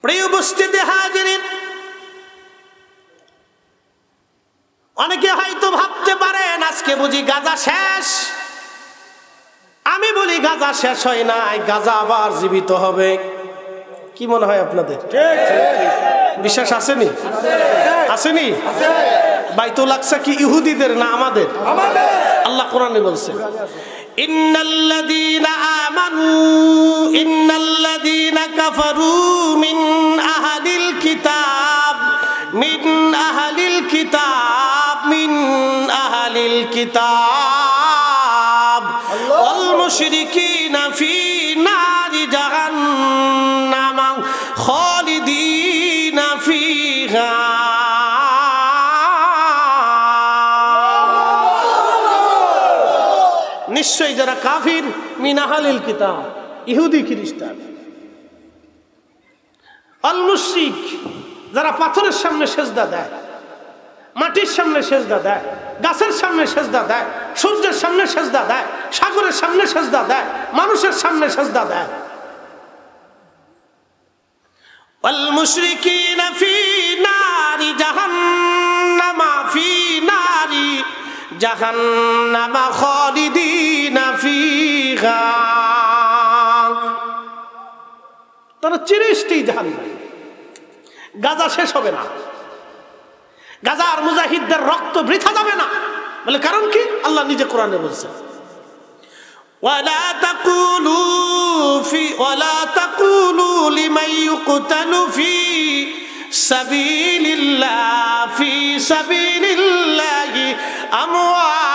প্রিয় উপস্থিতি হাজিরিন, অনেকে হয়তো ভাবতে পারেন আজকে বুঝি গাজা শেষ। আমি বলি গাজা শেষ হয় নাই, গাজা আবার জীবিত হবে। কি মনে হয় আপনাদের? বিশ্বাস আসেনি? আসেনি? বাইতুল আকসা কি ইহুদিদের না আমাদের? আল্লাহ কোরআনে বলছেন, ইন্নাল্লাযীনা আমানু ইন্নাল্লাযীনা কাফারু মিন আহলিল কিতাব মিন আহলিল কিতাব মিন আহলিল কিতাব ওয়াল মুশরিকিনা ফি নারি জাহান্নাম খালিদিনা ফিহা। নিশ্চয়ই যারা কাফির মিন আহলিল কিতাব, ইহুদি খ্রিস্টান, আল মুশরিক যারা পাথরের সামনে সেজদা দেয়, মাটির সামনে সেজদা দেয়, গাছের সামনে সেজদা দেয়, সূর্যের সামনে সেজদা দেয়, সাগরের সামনে সেজদা দেয়, মানুষের সামনে সেজদা দেয়। ওয়াল মুশরিকিনা ফি নারি জাহান্নাম ফি নারি জাহান্নাম খালিদিনা ফিহা। তারা চিরস্থায়ী জাহান্নামে। গাজা শেষ হবে না, গাজার মুজাহিদদের রক্ত বৃথা যাবে না। বলে কারণ কি? আল্লাহ নিজে কোরআনে বলছেন, ওয়ালা তাকুলু লিমান ইউকতালু ফি সাবিলিল্লাহি আমওয়াত।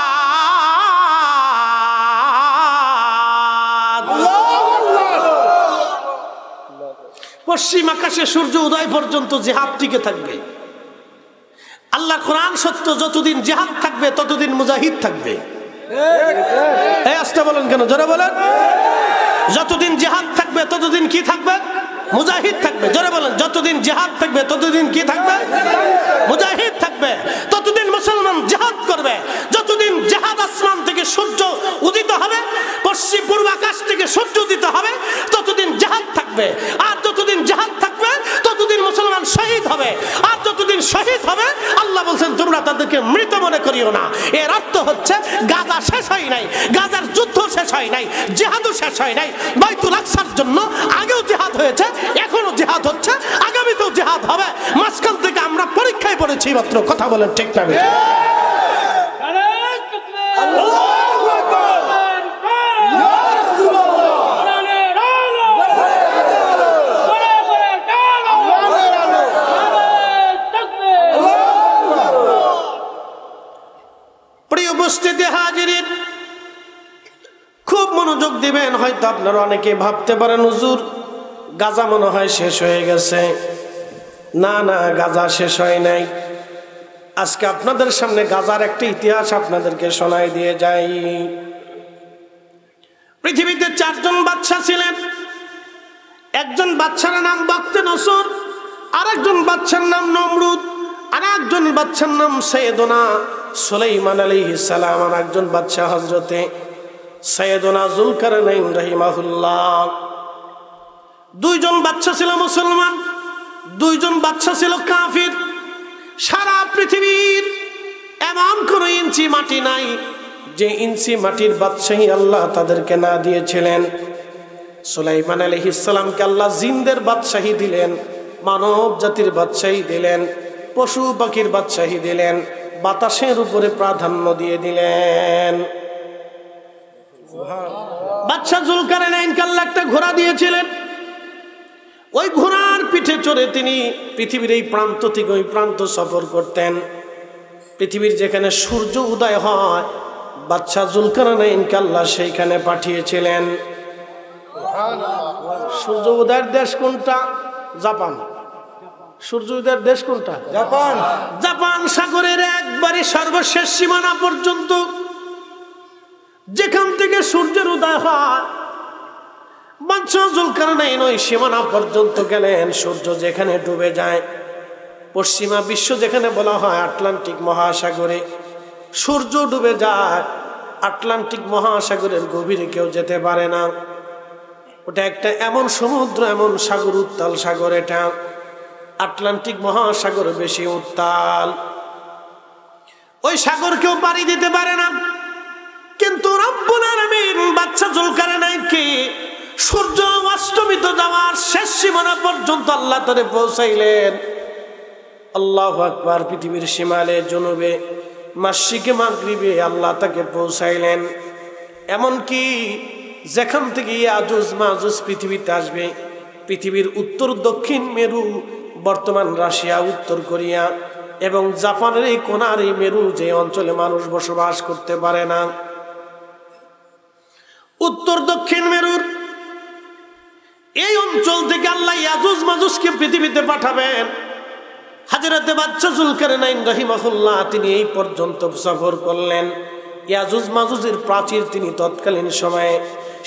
পশ্চিম আকাশে সূর্য উদয় পর্যন্ত জিহাদ টিকে থাকবে। আল্লাহ কোরআন সত্য, যতদিন জিহাদ থাকবে ততদিন মুজাহিদ থাকবে। এই আস্তে বলেন কেন? জোরে বলেন। যতদিন জিহাদ থাকবে ততদিন কি থাকবে? মুজাহিদ থাকবে। জোরে বলেন। যতদিন জিহাদ থাকবে ততদিন কি থাকবে? মুজাহিদ থাকবে। ততদিন মুসলমান জিহাদ করবে। যতদিন জিহাদ আসমান থেকে সূর্য উদিত হবে, পশ্চিম পূর্ব আকাশ থেকে সূর্য উদিত হবে, ততদিন জিহাদ থাকবে। আর যতদিন জিহাদ থাকবে ততদিন মুসলমান শহীদ হবে। আর যতদিন শহীদ হবে, আল্লাহ বলছেন তোমরা তাদেরকে মৃত মনে করিও না। এর অর্থ হচ্ছে গাজা শেষ হয় নাই, গাজার যুদ্ধ শেষ হয় নাই, জিহাদও শেষ হয় নাই। বাইতুল আকসার জন্য আগেও জিহাদ হয়েছে, এখনো জিহাদ হচ্ছে, আগামীতেও জিহাদ হবে। মাঝখান থেকে আমরা পরীক্ষায় পড়েছি মাত্র। কথা বলেন ঠিক না? প্রিয় উপস্থিতি হাজিরিন, খুব মনোযোগ দিবেন। হয়তো আপনারা অনেকে ভাবতে পারেন হুজুর গাজা মনে হয় শেষ হয়ে গেছে। না না, গাজা শেষ হয় নাই। আজকে আপনাদের সামনে গাজার একটা ইতিহাস আপনাদেরকে শোনাই দিয়ে যাই। পৃথিবীতে 4 জন বাদশা ছিলেন। একজন বাদশার নাম বখতে নসর, আরেকজন বাদশার নাম নমরুদ, আর একজন বাদশার নাম সৈয়দনা সুলাইমান আলাইহিস সালাম, আর একজন বাদশা হযরতে সৈয়দনা যুলকারনাইন রাহিমাহুল্লাহ। 2 জন বাদশা ছিল মুসলমান, 2 জন বাদশা ছিল কাফির। সারা পৃথিবীর এমন কোন ইঞ্চি মাটি নাই যে ইঞ্চি মাটির বাদশাহী আল্লাহ তাদেরকে না দিয়েছিলেন। সুলাইমান আলাইহিস সালামকে আল্লাহ জিনদের বাদশাহী দিলেন, মানব জাতির বাদশাহী দিলেন, পশু পাখির বাদশাহী দিলেন, বাতাসের উপরে প্রাধান্য দিয়ে দিলেন। বাদশা যুলকারনাইনকে আল্লাহ একটা ঘোড়া দিয়েছিলেন। ওই ঘোড়ার পিঠে চড়ে তিনি পৃথিবীর এই প্রান্ত থেকে ওই প্রান্ত সফর করতেন। পৃথিবীর যেখানে সূর্য উদয় হয়, বাদশা যুলকারনাইনকে আল্লাহ সেইখানে পাঠিয়েছিলেন। সূর্য উদয়ের দেশ কোনটা? জাপান। সূর্য উদয়ের দেশ কোনটা? জাপান। জাপান সাগরের একবারে সর্বশেষ সীমানা পর্যন্ত, যেখান থেকে সূর্যের উদয় হয়, বাদশা যুলকারনাইন ওই সীমানা পর্যন্ত গেলেন। সূর্য যেখানে ডুবে যায়, পশ্চিমা বিশ্ব যেখানে বলা হয় আটলান্টিক মহাসাগরে, সূর্য ডুবে যায়। আটলান্টিক মহাসাগরের গভীরে কেউ যেতে পারে না। ওটা একটা এমন সমুদ্র, এমন সাগর, উত্তাল সাগর। এটা আটলান্টিক মহাসাগর, বেশি উত্তাল। ওই সাগর কেউ পাড়ি দিতে পারে না। কিন্তু রব্বুল আলামিন বাদশা জুলকারনাইনকে সূর্য অস্তমিত যাওয়ার শেষ সীমানা পর্যন্ত আল্লাহ তারে পৌঁছাইলেন। আল্লাহু আকবার। পৃথিবীর শিমালে, জনুবে, মাশরিকে, মাগরিবে আল্লাহ তাকে পৌঁছাইলেন। এমনকি যেখান থেকে ইয়াজুজ মাজুজ পৃথিবীতে আসবে, পৃথিবীর উত্তর দক্ষিণ মেরু, বর্তমান রাশিয়া, উত্তর কোরিয়া এবং জাপানের এই কোনার এই মেরু, যে অঞ্চলে মানুষ বসবাস করতে পারে না, উত্তর দক্ষিণ মেরুর এই অঞ্চল থেকে আল্লাহ ইয়াজুজ মাজুজকে পৃথিবীতে পাঠাবেন। হযরতে বাদশা জুলকারনাইন রাহিমাহুল্লাহ তিনি এই পর্যন্ত সফর করলেন। ইয়াজুজ মাজুজের প্রাচীর তিনি তৎকালীন সময়ে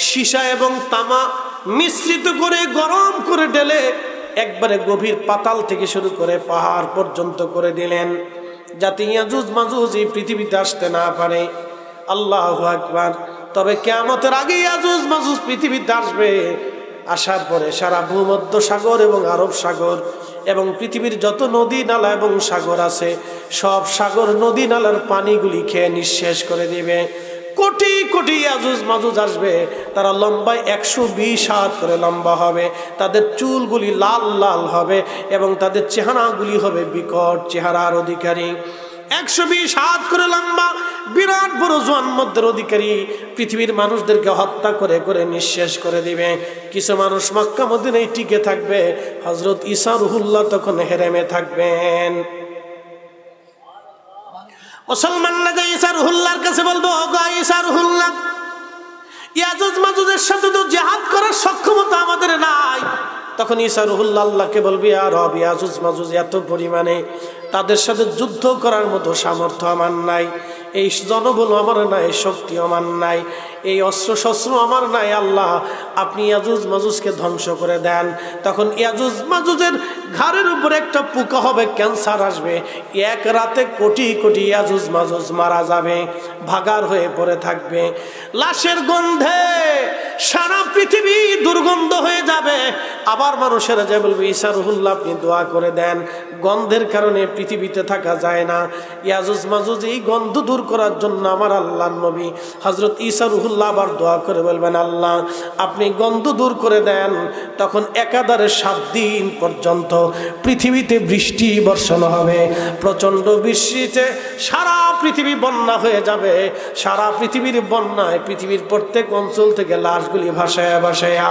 সীসা এবং তামা মিশ্রিত করে গরম করে ঢেলে একবারে গভীর পাতাল থেকে শুরু করে পাহাড় পর্যন্ত করে দিলেন, যাতে ইয়াজুজ মাজুজ এই পৃথিবীতে আসতে না পারে। আল্লাহু আকবার। তবে কিয়ামতের আগে ইয়াজুজ মাজুজ পৃথিবীতে আসবে। আসার পরে সারা ভূমধ্য সাগর এবং আরব সাগর এবং পৃথিবীর যত নদী নালা এবং সাগর আছে, সব সাগর নদী নালার পানিগুলি খেয়ে নিঃশেষ করে দিবে। কোটি কোটি ইয়াজুজ মাজুজ আসবে। তারা লম্বায় 120 হাত করে লম্বা হবে। তাদের চুলগুলি লাল লাল হবে এবং তাদের চেহারাগুলি হবে বিকট চেহারার অধিকারী। 120 হাত করে লম্বা বিরাট বড় জন্মদের অধিকারী পৃথিবীর মানুষদেরকে হত্যা করে করে নিঃশেষ করে দিবে। কিছু মানুষ মক্কা মদিনায় টিকে থাকবে। হযরত ঈসা রুহুল্লাহ তখন হেরেমে থাকবেন। মুসলমানরা যে ঈসা রুহুল্লাহর কাছে বলবো, ওগো ঈসা রুহুল্লাহ, ইয়াজুজ মাজুজের সাথে তো জিহাদ করার সক্ষমতা আমাদের নাই। তখন ঈসা রুহুল্লাহ আল্লাহকে বলবি, আর রব, ইয়াজুজ মাজুজ এত পরিমাণে, তাদের সাথে যুদ্ধ করার মতো সামর্থ্য আমার নাই, এই জনবল আমার নাই, শক্তি আমার নাই, এই অস্ত্র শস্ত্র আমার নাই। আল্লাহ, আপনি ইয়াজুজ মাজুজকে ধ্বংস করে দেন। তখন ইয়াজুজ মাজুজের ঘাড়ের উপরে একটা পোকা হবে, ক্যান্সার আসবে। এক রাতে কোটি কোটি ইয়াজুজ মাজুজ মারা যাবে, ভাগার হয়ে পড়ে থাকবে। লাশের গন্ধে সারা পৃথিবী দুর্গন্ধ হয়ে যাবে। আবার মানুষেরা যে বলবে, ঈসা রুহুল্লাহ আপনি দোয়া করে দেন, গন্ধের কারণে পৃথিবীতে থাকা যায় না। ইয়াজুজ মাজুজ এই গন্ধ দূর করার জন্য আমার আল্লাহর নবী হযরত ঈসা রুহুল্লাহ আবার দোয়া করে বলবেন, আল্লাহ আপনি গন্ধ দূর করে দেন। তখন একাধারে 7 দিন পর্যন্ত পৃথিবীতে বৃষ্টি বর্ষণ হবে। প্রচন্ড বৃষ্টিতে সারা পৃথিবী বন্যা হয়ে যাবে। সারা পৃথিবীর বন্যায় পৃথিবীর প্রত্যেক অঞ্চল থেকে লাশগুলি ভাসায়া ভাসায়া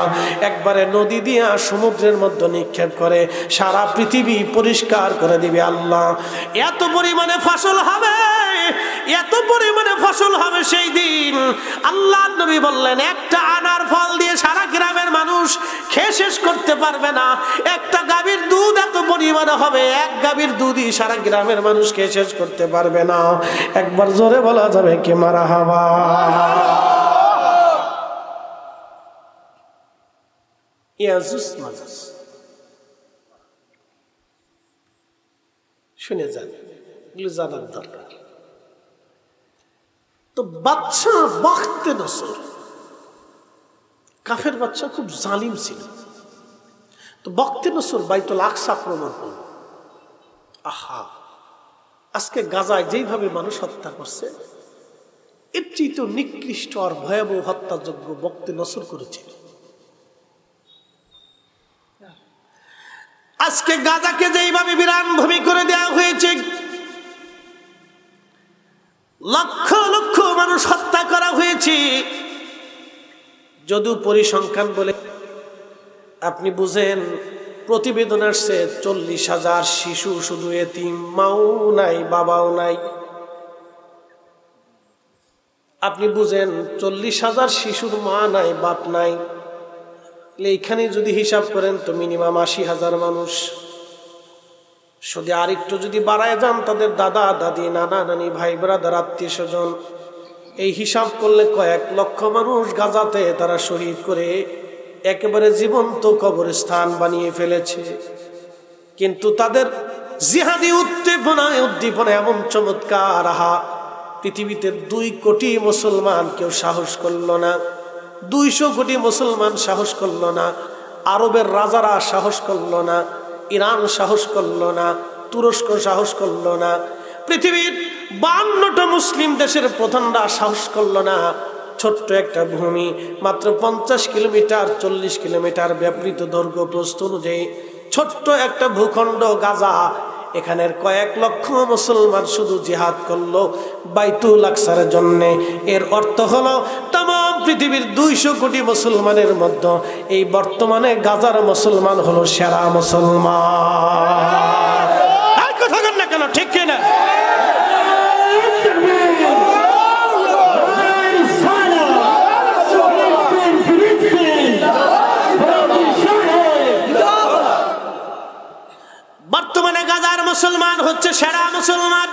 একবারে নদী দিয়া সমুদ্রের মধ্যে নিক্ষেপ করে সারা পৃথিবী পরিষ্কার করে দিবে। আল্লাহ, এত পরিমাণে ফসল হবে, এত পরিমাণে ফসল হবে সেই দিন। আল্লাহ নবী বললেন, একটা আনার ফল দিয়ে সারা গ্রামের মানুষ খেয়ে শেষ করতে পারবে না। একটা গাভীর দুধ এত পরিমাণে হবে, এক গাভীর দুধই সারা গ্রামের মানুষ খেয়ে শেষ করতে পারবে না। একবার জোরে বলা যাবে কি মারহাবা। ইয়াজুজ মাজুজ শুনে যান, এগুলো জানার দরকার। তো বাদশা বখতে নসর, কাফের বাদশা খুব জালিম ছিল। তো বখতে নসর বাইতুল আকসা আক্রমণ করল। আহা, আজকে গাজায় যেইভাবে মানুষ হত্যা করছে, এর চেয়ে তো নিকৃষ্ট আর ভয়াবহ হত্যাযজ্ঞ বখতে নসর করেছিল। আজকে গাজাকে যেইভাবে বিরান ভূমি করে দেওয়া হয়েছে, লক্ষ লক্ষ মানুষ হত্যা করা হয়েছে। যদিও পরিসংখ্যান বলে আপনি বুঝেন, প্রতিবেদন আসছে 40,000 শিশু শুধু এতিম, মাও নাই বাবাও নাই। আপনি বুঝেন 40,000 শিশুর মা নাই বাপ নাই। এইখানে যদি হিসাব করেন তো মিনিমাম 80,000 মানুষ। শুধু আরেকটু যদি বাড়ায় যান, তাদের দাদা দাদি, নানা নানি, ভাই ব্রাদার, আত্মীয় স্বজন, এই হিসাব করলে কয়েক লক্ষ মানুষ গাজাতে তারা শহীদ করে একেবারে জীবন্ত কবরস্থান বানিয়ে ফেলেছে। কিন্তু তাদের জিহাদি উদ্দীপনা এমন চমৎকার, আহা, পৃথিবীতে 2 কোটি মুসলমান কেউ সাহস করল না 200 কোটি মুসলমান সাহস করল না, আরবের রাজারা সাহস করল না, ইরান সাহস করল না, তুরস্ক সাহস করল না, পৃথিবীর 52টা মুসলিম দেশের প্রধানরা সাহস করল না। ছোট্ট একটা ভূমি, মাত্র 50 কিলোমিটার 40 কিলোমিটার ব্যাপৃত দৈর্ঘ্য প্রস্থ অনুযায়ী ছোট্ট একটা ভূখণ্ড গাজা, এখানের কয়েক লক্ষ মুসলমান শুধু জিহাদ করলো বাইতুল আকসার জন্য। এর অর্থ হলো तमाम পৃথিবীর 200 কোটি মুসলমানের মধ্যে এই বর্তমানে গাজার মুসলমান হলো সেরা মুসলমান। আর কথা বলেন না কেন, ঠিক কিনা? বর্তমানে গাজার মুসলমান হচ্ছে সেরা মুসলমান।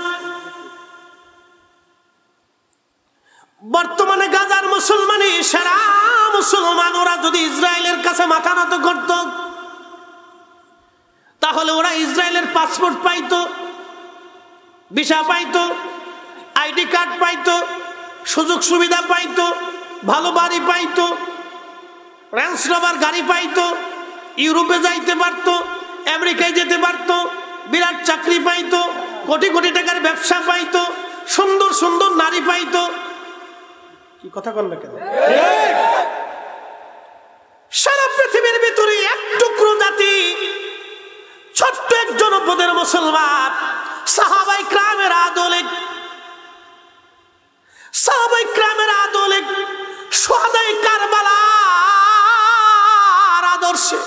বর্তমানে গাজার মুসলমানই সেরা মুসলমান। ওরা যদি ইসরায়েলের কাছে মাথা নত করত তাহলে ওরা ইসরায়েলের পাসপোর্ট পাইতো, ভিসা পাইতো, আইডি কার্ড পাইতো, সুযোগ সুবিধা পাইতো, ভালো বাড়ি পাইতো, রেঞ্জ রোভার গাড়ি পাইতো, ইউরোপে যাইতে পারতো, আমেরিকায় যেতে পারতো, বিরাট চাকরি পাইতো, কোটি কোটি টাকার ব্যবসা পাইতো, সুন্দর সুন্দর নারী পাইতো। কি কথা বল না কেন? সারা পৃথিবীর ভিতরে এক টুকরো জাতি, ছোট্ট এক জনপদের মুসলমান, সাহাবায়ে কিরামের আদলে, সাহাবায়ে কিরামের আদলে, শুহাদায়ে কারবালার আদর্শে,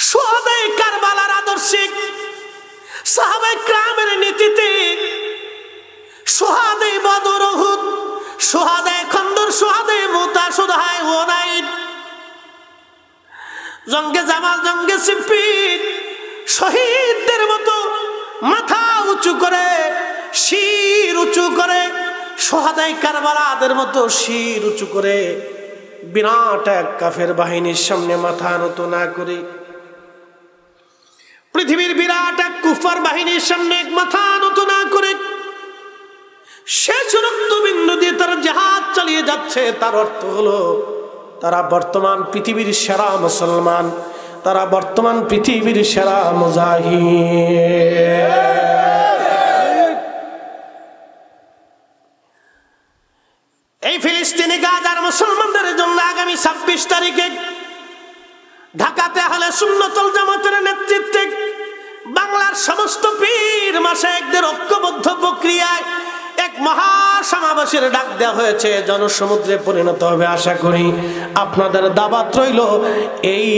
শুহাদায়ে কারবালার আদর্শে, সাহাবায়ে কিরামের নীতিতে, শুহাদায়ে বদর, উহুদ, শুহাদায়ে খন্দর, শুহাদায়ে মুতা, শুহাদায়ে ওনাইন, জঙ্গে জামাল, জঙ্গে সিফিন, শহীদদের মতো মাথা উঁচু করে, শির উঁচু করে, শুহাদায়ে কারবালাদের মতো শির উঁচু করে, বিরাট এক কাফের বাহিনীর সামনে মাথা নত না করে, পৃথিবীর বিরাট এক কুফার বাহিনীর সামনে মাথা নত না করে শেষ রক্তবিন্দু দিয়ে তারা জিহাদ চালিয়ে যাচ্ছে। তার অর্থ হলো তারা বর্তমান পৃথিবীর সেরা মুসলমান, তারা বর্তমান পৃথিবীর সেরা মুজাহিদ। এই ফিলিস্তিনি গাজার মুসলমানদের জন্য আগামী 26 তারিখে ঢাকাতে আহলে সুন্নাতুল জামাতের নেতৃত্বে বাংলার সমস্ত পীর মাশায়েখদের ঐক্যবদ্ধ প্রক্রিয়ায় এক মহা সমাবেশের ডাক দেওয়া হয়েছে। জনসমুদ্রে পরিণত হবে আশা করি। আপনাদের দাওয়াত রইল। এই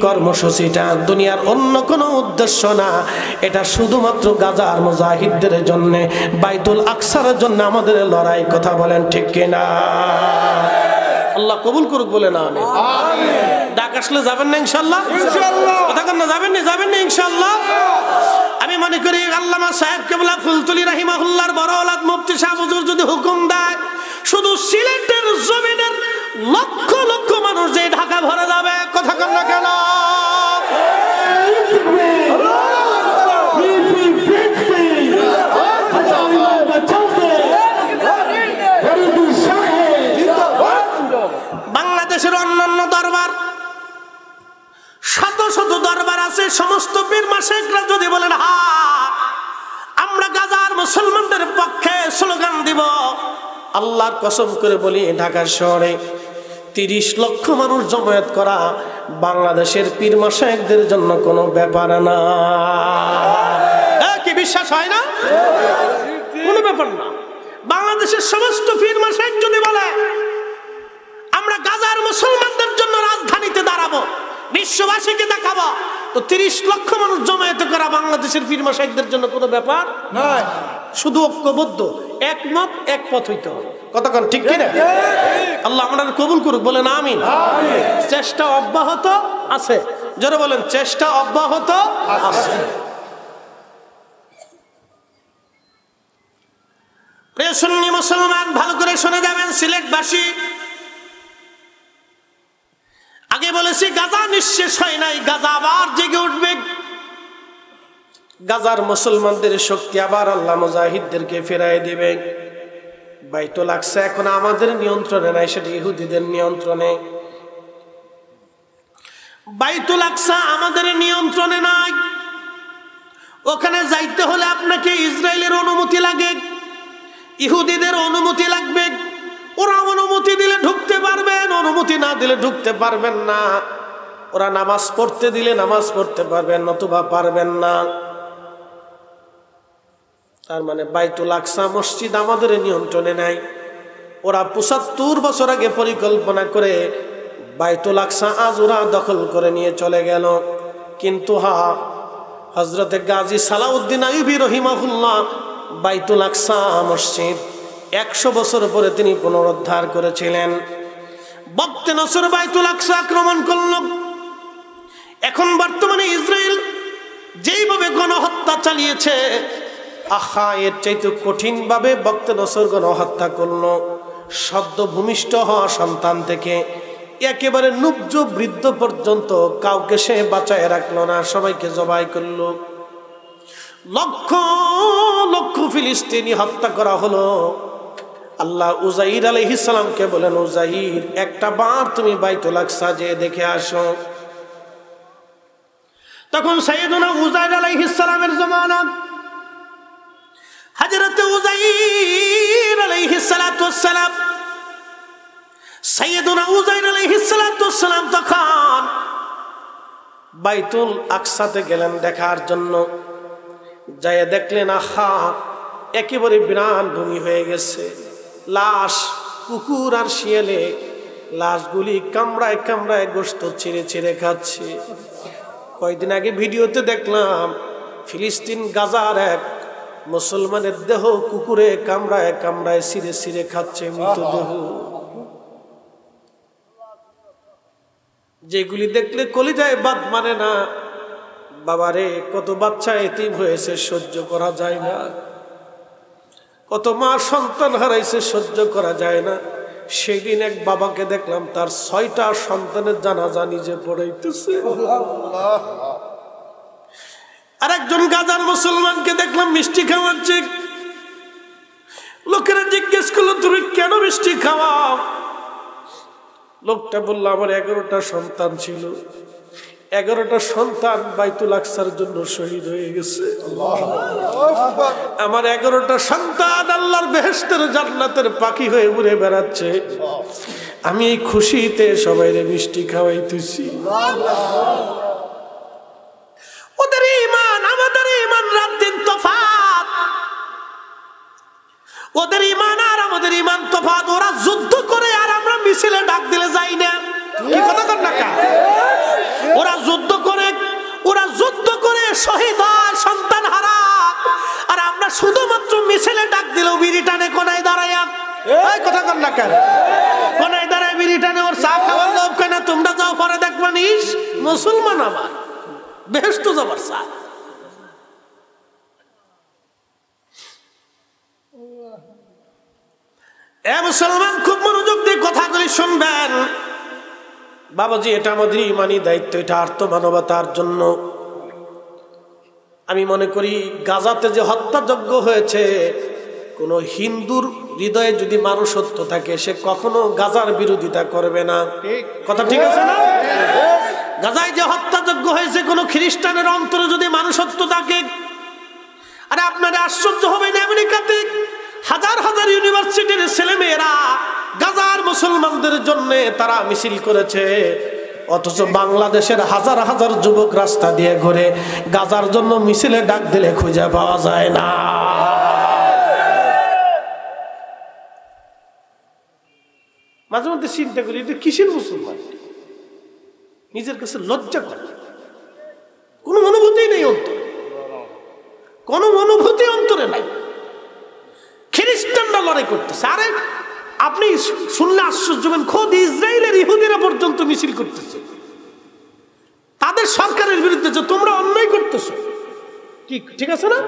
কর্মসূচিটা দুনিয়ার অন্য কোনো উদ্দেশ্য না, এটা শুধুমাত্র গাজার মুজাহিদদের জন্য, বাইতুল আকসার জন্য আমাদের লড়াই। কথা বলেন ঠিক কিনা? আল্লাহ কবুল করুক বলে না আমি ডাক আসলে যাবেন না ইনশাআল্লাহ? কথা কেন যাবেন না? যাবেন না ইনশাআল্লাহ? আমি মনে করি আল্লামা সাহেব কেবলা ফুলতুলি রাহিমাহুল্লাহর বড় ওলাদ মুফতি শাহ হুজুর যদি হুকুম দেয়, শুধু সিলেটের জমিনের লক্ষ লক্ষ মানুষ যে ঢাকা ভরে যাবে। কথা কেন না কেন? বাংলাদেশের অন্যান্য দরবার, শত শত দরবার আছে, সমস্ত পীর মাশায়েখরা যদি বলেন হ্যাঁ আমরা গাজার মুসলমানদের পক্ষে স্লোগান দিব, আল্লাহর কসম করে বলি ঢাকা শহরে 30 লক্ষ মানুষ জমায়েত করা বাংলাদেশের পীর মাশায়েখদের জন্য কোনো ব্যাপার না। কি বিশ্বাস হয় না? কোনো ব্যাপার না। বাংলাদেশের সমস্ত পীর মাশায়েখ যদি বলে আমরা গাজার মুসলমানদের জন্য রাজধানীতে দাঁড়াবো, বিশ্ববাসীকে দেখাবো, তো 30 লক্ষ মানুষ জমায়েত করা বাংলাদেশের পীর মাশায়েখদের জন্য কোনো ব্যাপার নয়। শুধু ঐক্যবদ্ধ, একমত, এক পথ হইতে হবে। কতক্ষণ ঠিক কিনা? আল্লাহ আমাদের কবুল করুক বলেন আমিন। চেষ্টা অব্যাহত আছে। যারা বলেন চেষ্টা অব্যাহত আছে। প্রিয় সুন্নি মুসলমান, ভালো করে শুনে যাবেন সিলেটবাসী। আগে বলেছি গাজা নিঃশেষ হয় নাই, গাজা আবার জেগে উঠবে। গাজার মুসলমানদের শক্তি আবার আল্লাহ মুজাহিদদেরকে ফেরাই দিবে। বাইতুল আকসা এখন আমাদের নিয়ন্ত্রণে নাই, সেটা ইহুদিদের নিয়ন্ত্রণে। বাইতুল আকসা আমাদের নিয়ন্ত্রণে নাই। ওখানে যাইতে হলে আপনাকে ইসরায়েলের অনুমতি লাগে, ইহুদিদের অনুমতি লাগবে। ওরা অনুমতি দিলে ঢুকতে পারবেন, অনুমতি না দিলে ঢুকতে পারবেন না। ওরা নামাজ পড়তে দিলে নামাজ পড়তে পারবেন, নতুবা পারবেন না। তার মানে বাইতুল আকসা মসজিদ আমাদের নিয়ন্ত্রণে নাই। ওরা ৭৫ বছর আগে পরিকল্পনা করে বাইতুল আকসা আজ ওরা দখল করে নিয়ে চলে গেল। কিন্তু হযরতে গাজী সালাউদ্দিন আইয়ুবী রহিমাহুল্লাহ বাইতুল আকসা মসজিদ ১০০ বছর পরে তিনি পুনরুদ্ধার করেছিলেন। বক্তে নসর বাইতুল আকসা আক্রমণ করল। এখন বর্তমানে ইসরায়েল যেইভাবে গণহত্যা চালিয়েছে, এর চাইতে কঠিন ভাবে বক্তে নসর গণহত্যা করলো। সদ্য ভূমিষ্ঠ হওয়া সন্তান থেকে একেবারে নুব্জ বৃদ্ধ পর্যন্ত কাউকে সে বাঁচায় রাখলো না, সবাইকে জবাই করলো। লক্ষ লক্ষ ফিলিস্তিনি হত্যা করা হলো। আল্লাহ উজাইর আলাইহিস সালামকে বলেন, উজাইর একটা বার তুমি বাইতুল আকসা যেয়ে দেখে আসো। তখন সাইয়েদুনা উজাইর আলাইহিস সালামের জামানা, হযরত উজাইর আলাইহিস সালাতু ওয়াস সালাম, সাইয়েদুনা উজাইর আলাইহিস সালাতু ওয়াস সালাম তখন বাইতুল আকসাতে গেলেন দেখার জন্য। যায় দেখলেন একেবারে বিরান ভূমি হয়ে গেছে। লাশ, কুকুর আর শিয়ালে লাশগুলি কামড়ায় কামড়ায় গোশত ছিঁড়ে ছিঁড়ে খাচ্ছে। কয়েকদিন আগে ভিডিওতে দেখলাম ফিলিস্তিন গাজার এক মুসলমানের দেহ কুকুরে কামড়ায় কামড়ায় ছিঁড়ে ছিঁড়ে খাচ্ছে, মৃতদেহ। যেগুলি দেখলে কলিজায় বাদ মানে না। বাবারে, কত বাচ্চা এতিম হয়েছে, সহ্য করা যায় না। কত মা সন্তান হারাইছে, সহ্য করা যায় না। সেই দিন এক বাবাকে দেখলাম তার ৬টা সন্তানের জানাজা নিজে পড়াইতেছে। আর একজন গাজার মুসলমানকে দেখলাম মিষ্টি খাওয়াচ্ছে। লোকেরা জিজ্ঞেস করলো, তুমি কেন মিষ্টি খাওয়াও? লোকটা বলল, আমার 11টা সন্তান ছিল, 11টা সন্তান বাইতুল আকসার জন্য শহীদ হয়ে গেছে। আমার 11টা সন্তান আল্লাহর বেহেশতের জান্নাতের পাখি হয়ে উড়ে বেড়াচ্ছে। আমি এই খুশিতে সবাইরে মিষ্টি খাওয়াইতেছি। ওদের ঈমান আমাদের ঈমান রাত দিন তফাৎ। ওদের ঈমান আর আমাদের ঈমান তফাৎ। ওরা যুদ্ধ করে আর আমরা মিছিলে ডাক দিলে যাই না। কি কথা কর না কা? ওরা যুদ্ধ করে শহীদ হয়, সন্তান হারা। আর আমরা শুধুমাত্র মিছিলে ডাক দিলেও বিড়ি টানে কোনায় দাঁড়াইয়া। এই কথা কর না কেন? কোনায় দাঁড়ায় বিড়ি টানে, ওর চা খাওয়ার লোভ কেন? তোমরা যাও, পরে দেখবা নিস মুসলমান আমার বেহেশত যাবার চা। এ মুসলমান, খুব মনোযোগ দিয়ে কথাগুলি শুনবেন। বাবাজি, এটা আমাদের ইমানি দায়িত্ব, এটা আর্তমানবতার জন্য। আমি মনে করি গাজাতে যে হত্যাযজ্ঞ হয়েছে, কোন হিন্দুর হৃদয়ে যদি মানুষত্ব থাকে, সে কখনো গাজার বিরোধিতা করবে না। কথা ঠিক আছে না? গাজায় যে হত্যাযজ্ঞ হয়েছে, কোন খ্রিস্টানের অন্তরে যদি মানুষত্ব থাকে, আরে আপনারা আশ্চর্য হবেন, আমেরিকাতে হাজার হাজার ইউনিভার্সিটির ছেলেমেয়েরা গাজার মুসলমানদের জন্য তারা মিছিল করেছে। অথচ বাংলাদেশের হাজার হাজার যুবক রাস্তা দিয়ে ঘুরে গাজার জন্য মিছিলে ডাক দিলে খুঁজে পাওয়া যায় না। মাঝে মধ্যে চিন্তা করি, এটা কিসের মুসলমান? নিজের কাছে লজ্জা করে। কোনো অনুভূতি নেই অন্তরে, কোনো অনুভূতি অন্তরে নাই। খ্রিস্টানরা লড়াই করতেছে। আরে আপনি শুনলে আশ্চর্য হবেন, খোদ ইসরায়েলের ইহুদিরা পর্যন্ত মিছিল করতেছে তাদের সরকারের বিরুদ্ধে, যে তোমরা অন্যায় করতেছো। কি ঠিক আছে না?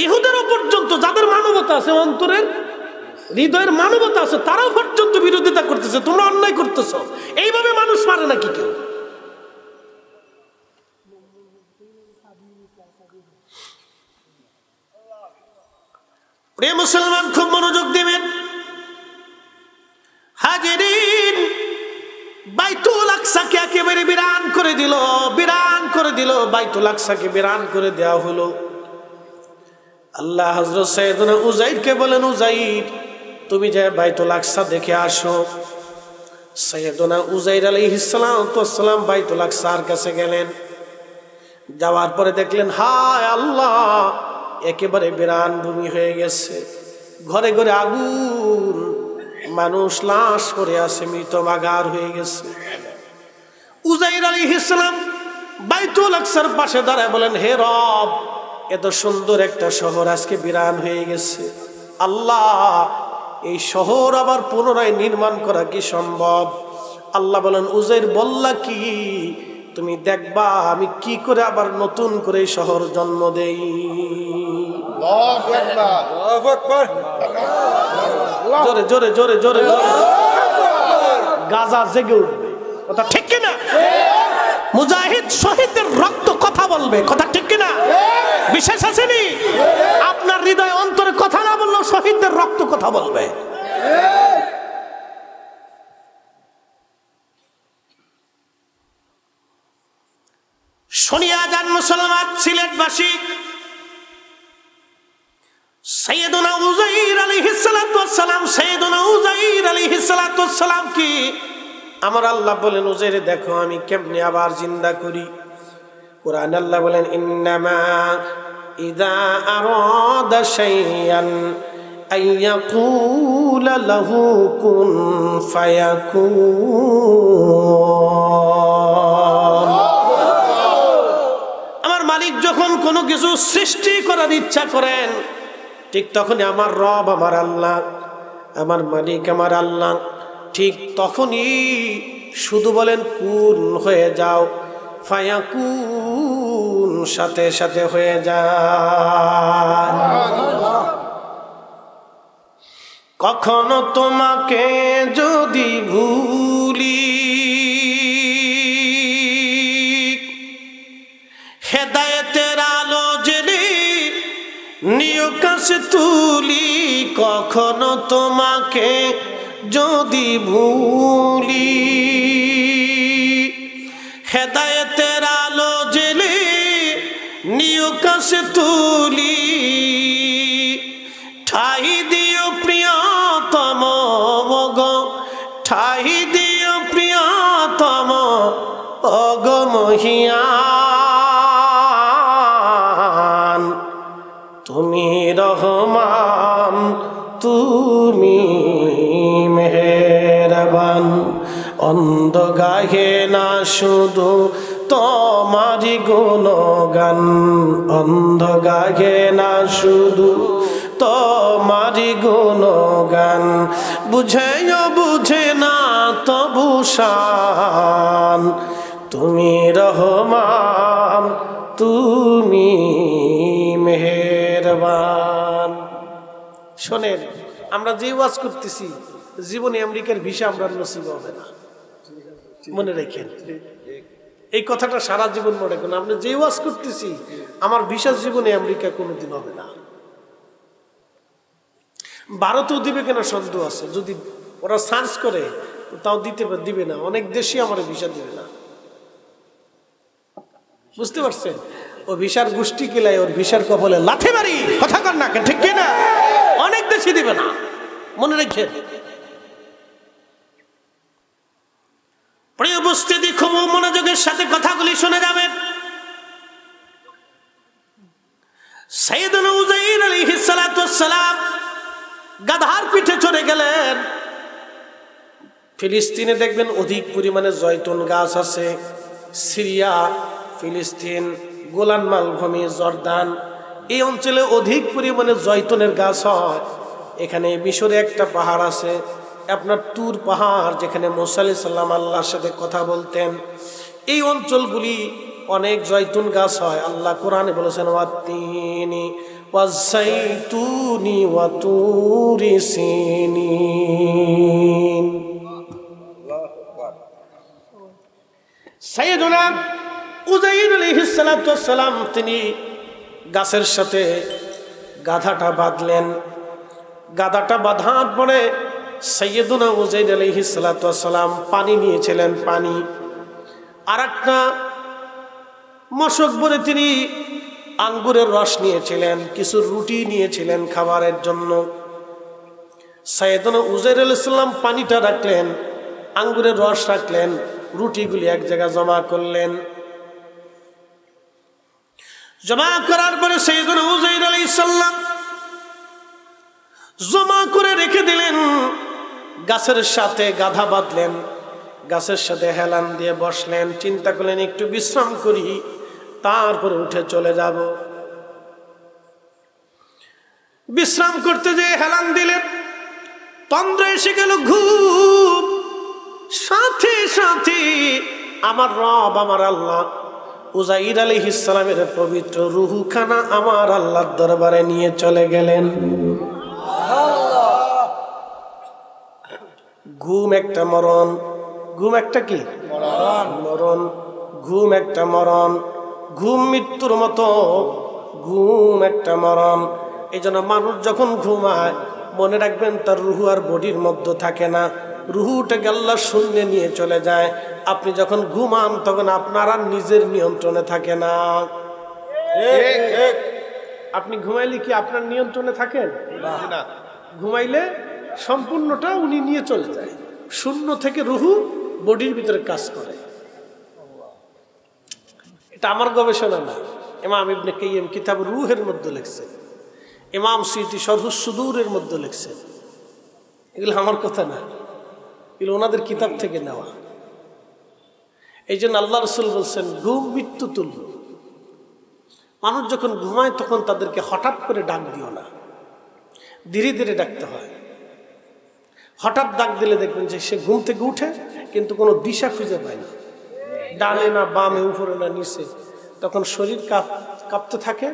ইহুদেরও পর্যন্ত, যাদের মানবতা আছে, অন্তরের হৃদয়ের মানবতা আছে, তারাও পর্যন্ত বিরোধিতা করতেছে, তোমরা অন্যায় করতেছো। এইভাবে মানুষ মারে নাকি কেউ? প্রিয় মুসলমান, খুব মনোযোগ দিবেন। দিল, বিরান করে দিল, বাইতুল আকসাকে বিরান করে দেওয়া হলো। আল্লাহ হযরত সাইয়েদনা উযাইরকে বলেন, উযাইর তুমি যে বাইতুল আকসা দেখে আসো। সাইয়েদনা উযাইর আলাইহিস সালাম বাইতুল আকসার কাছে গেলেন। যাওয়ার পরে দেখলেন, হায় আল্লাহ, একেবারে বিরান ভূমি হয়ে গেছে, ঘরে ঘরে আগুন, মানুষ লাশ পড়ে আছে, মৃত মাগার হয়ে গেছে। উযাইর আলাইহিস সালাম বাইতুল আকসার পাশে দাঁড়ায় বলেন, হে রব, এত সুন্দর একটা শহর আজকে বিরান হয়ে গেছে, আল্লাহ এই শহর আবার পুনরায় নির্মাণ করা কি সম্ভব? আল্লাহ বলেন, উযাইর বললা কি? তুমি দেখবা আমি কি করে আবার নতুন করে এই শহর জন্ম দেই। জোরে জোরে জোরে জোরে গাজা জেগে উঠবে, কথা ঠিক কিনা? মুজাহিদ শহীদের রক্ত কথা বলবে, কথা ঠিক কিনা? বিশেষ আসেনি, আপনার হৃদয় অন্তরে কথা না বললেও শহীদদের রক্ত কথা বলবে। শুনিয়া যান মুসলমান সিলেটবাসী, সাইয়েদনা উযাইর আলাইহিস সালাতু ওয়াস সালাম, সাইয়েদনা উযাইর আলাইহিস সালাতু ওয়াস সালাম কি আমার আল্লাহ বলেন, উযাইর দেখো আমি কেমনে আবার জিন্দা করি। কুরআন আল্লাহ বলেন, ইন্নামা ইযা আরাদা শাইআন আইয়াকুলা লাহু কুন ফায়াকুন। আমার মালিক যখন কোনো কিছু সৃষ্টি করার ইচ্ছা করেন, ঠিক তখনই আমার রব, আমার আল্লাহ, আমার মালিক, আমার আল্লাহ ঠিক তখনই শুধু বলেন কুন হয়ে যাও, ফায়াকুন সাথে সাথে হয়ে যায়। কখনো তোমাকে যদি ভুলি, হেদায়েতের আলো জেলে নিয় কাছে তুলি, কখনো তোমাকে যদি ভুলি, হেদায়েতের আলো জেলে নিয় কাছে তুলি, ঠাই দিও প্রিয়তম গো, ঠাই দিও প্রিয়তম অগো মহিয়ান, তুমি রহমান, তুমি মেহেরবান। অন্ধ গাহে না শুধু তোমারি গুণগান, অন্ধ গাহে না শুধু তোমারি গুণগান, বুঝেও বুঝে না তবু শান, তুমি রহমান, তুমি মেহেরবান। শোনেন, আমরা যে ওয়াজ করতেছি, জীবনে আমেরিকার ভিসা আমরা নসিব হবে না, মনে রেখেন এই কথাটা সারা জীবন মনে রাখুন। আমরা যে ওয়াজ করতেছি, আমার ভিসা জীবনে আমেরিকা কোনোদিন হবে না। ভারতেও দিবে কিনা সন্দেহ আছে, যদি ওরা সার্চ করে তাও দিবে না, অনেক দেশই আমার ভিসা দিবে না, বুঝতে পারছেন? ও ভিসার গোষ্ঠী কিলাই ওর ভিসার কপালে লাথি মারি, কথা কর না, ঠিক কিনা? অনেক দেশই দিবে না, মনে রেখে। প্রিয় উপস্থিতি, খুব মনোযোগের সাথে কথাগুলি শুনে যাবেন। সাইয়েদনা উযাইর আলাইহিস সালাতু ওয়াস সালাম গাধার পিঠে চড়ে গেলেন। ফিলিস্তিনে দেখবেন অধিক পরিমাণে জয়তুন গাছ আছে। সিরিয়া, ফিলিস্তিন, গোলান মালভূমি, জর্দান, এই অঞ্চলে অধিক পরিমাণে জয়তুনের গাছ হয়। এখানে মিশরে একটা পাহাড় আছে, আপনার তুর পাহাড়, যেখানে মুসা আলাইহিস সালাম আল্লাহর সাথে কথা বলতেন। এই অঞ্চলগুলি অনেক জয়তুন গাছ হয়। আল্লাহ কোরআনে বলেছেন, ওয়াত্তিনি ওয়াজ্জাইতুনি ওয়া তুরি সিনিন। সাইয়েদনা উযাইর আলাইহিস সালাতু ওয়াস সালাম তিনি গাছের সাথে গাধাটা বাঁধলেন। গাধাটা বাঁধার পরে সাইয়েদনা উযাইর আলাইহিস সালাতু ওয়াস সালাম পানি নিয়েছিলেন, পানি। আর একটা মশক ভরে তিনি আঙ্গুরের রস নিয়েছিলেন, কিছু রুটি নিয়েছিলেন খাবারের জন্য। সাইয়েদনা উজাইর আলাইহিস সালাম পানিটা রাখলেন, আঙ্গুরের রস রাখলেন, রুটিগুলি এক জায়গায় জমা করলেন। জমা করার পরে সাইয়েদনা উজাইর আলাইহিস সালাম জমা করে রেখে দিলেন। গাছের সাথে গাধা বাঁধলেন, গাছের সাথে হেলান দিয়ে বসলেন। চিন্তা করলেন একটু বিশ্রাম করি, তারপরে উঠে চলে যাব। বিশ্রাম করতে যেয়ে হেলান দিলেন, তন্দ্রা এসে গেল, ঘুম। সাথে সাথে আমার রব, আমার আল্লাহ উজাইর আলাইহিস সালামের পবিত্র রুহখানা আমার আল্লাহর দরবারে নিয়ে চলে গেলেন। ঘুম একটা মরণ, ঘুম একটা কি মরণ, ঘুম একটা মরণ, ঘুম মৃত্যুর মতো, ঘুম একটা মরণ। এই জন্য মানুষ যখন ঘুমায় মনে রাখবেন তার রুহু আর বডির মধ্যে থাকে না, রুহুটাকে আল্লাহ শূন্যে নিয়ে চলে যায়। আপনি যখন ঘুমান তখন আপনার আর নিজের নিয়ন্ত্রণে থাকে না। আপনি ঘুমাইলে কি আপনার নিয়ন্ত্রণে থাকেন না? ঘুমাইলে সম্পূর্ণটা উনি নিয়ে চলে যায়, শূন্য থেকে রুহু বডির ভিতরে কাজ করে। এটা আমার গবেষণা না, ইমাম ইবনে কাইয়িম কিতাব রুহের মধ্যে লিখছেন, ইমাম সুয়ুতী শরহুস সুদূরের মধ্যে লিখছেন। এগুলো আমার কথা না, এগুলো ওনাদের কিতাব থেকে নেওয়া। এই জন্য আল্লাহ রাসূল বলছেন ঘুম মৃত্যু তুল্য। মানুষ যখন ঘুমায় তখন তাদেরকে হঠাৎ করে ডাক দিও না, ধীরে ধীরে ডাকতে হয়। হঠাৎ ডাক দিলে দেখবেন যে সে ঘুম থেকে উঠে কিন্তু কোনো দিশা খুঁজে পায় না, ডানে না বামে, উপরে না নিচে। তখন শরীর কাঁপতে থাকে,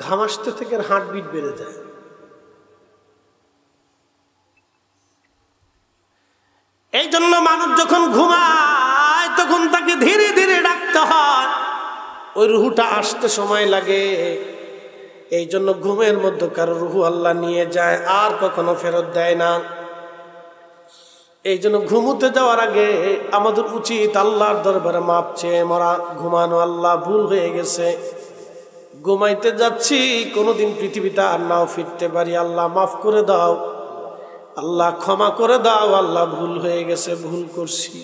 ঘাম আসতে থেকে হার্টবিট বেড়ে যায়। এই জন্য মানুষ যখন ঘুমায় তখন তাকে ধীরে ধীরে ডাকতে হয়, ওই রুহুটা আসতে সময় লাগে। এই জন্য ঘুমের মধ্যে কারো রুহু আল্লাহ নিয়ে যায়, আর কখনো ফেরত দেয় না। এই জন্য ঘুমোতে যাওয়ার আগে আমাদের উচিত আল্লাহর দরবারে মাপ চেয়ে মরা। ঘুমানো আল্লাহ ভুল হয়ে গেছে, ঘুমাইতে যাচ্ছি, কোনোদিন পৃথিবীতে আর নাও ফিরতে পারি, আল্লাহ মাফ করে দাও, আল্লাহ ক্ষমা করে দাও, আল্লাহ ভুল হয়ে গেছে, ভুল করছি।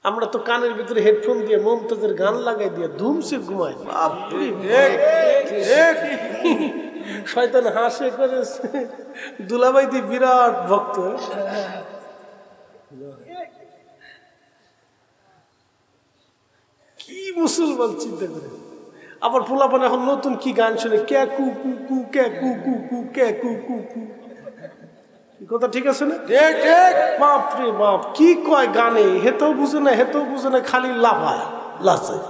আমরা তো কানের ভিতরে হেডফোন দিয়ে মমতাজের গান লাগাই দিয়ে ধুমসে ঘুমাই। শয়তান হাসে করেছে, দুলাভাই দি বিরাট ভক্ত। কি মুসলমান চিন্তা করে। আবার পোলাপান এখন নতুন কি গান শুনে, কে কু কু কু, কে কু কু কু, কে কু কু কু। কথা ঠিক আছে না? বাপ রে বাপ, কি কয় গানে, হেতেও বুঝে না, হেতেও বুঝে না, খালি লাফায় লাচায়।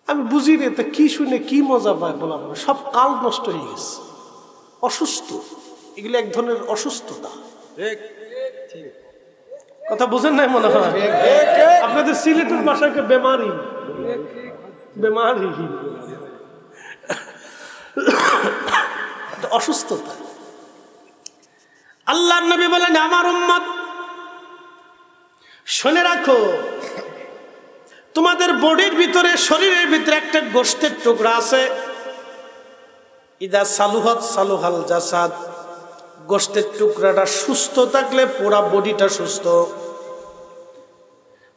আমি বুঝি রে, তা কি শুনে কি মজা পায় বলা, সব কাল নষ্ট হয়ে গেছে, অসুস্থ। এগুলো এক ধরনের অসুস্থতা। কথা বুঝেন নাই মনে হয়? আপনাদের সিলেটের ভাষাকে বেমারি, বেমারি, অসুস্থতা। আল্লাহর নবী বলেন আমার উম্মত শুনে রাখো, তোমাদের বডির ভিতরে, শরীরের ভিতরে একটা গোশতের টুকরা আছে, ইদা সালুহাত সালুহাল জাসাদ। গোশতের টুকরাটা সুস্থ থাকলে পুরা বডিটা সুস্থ।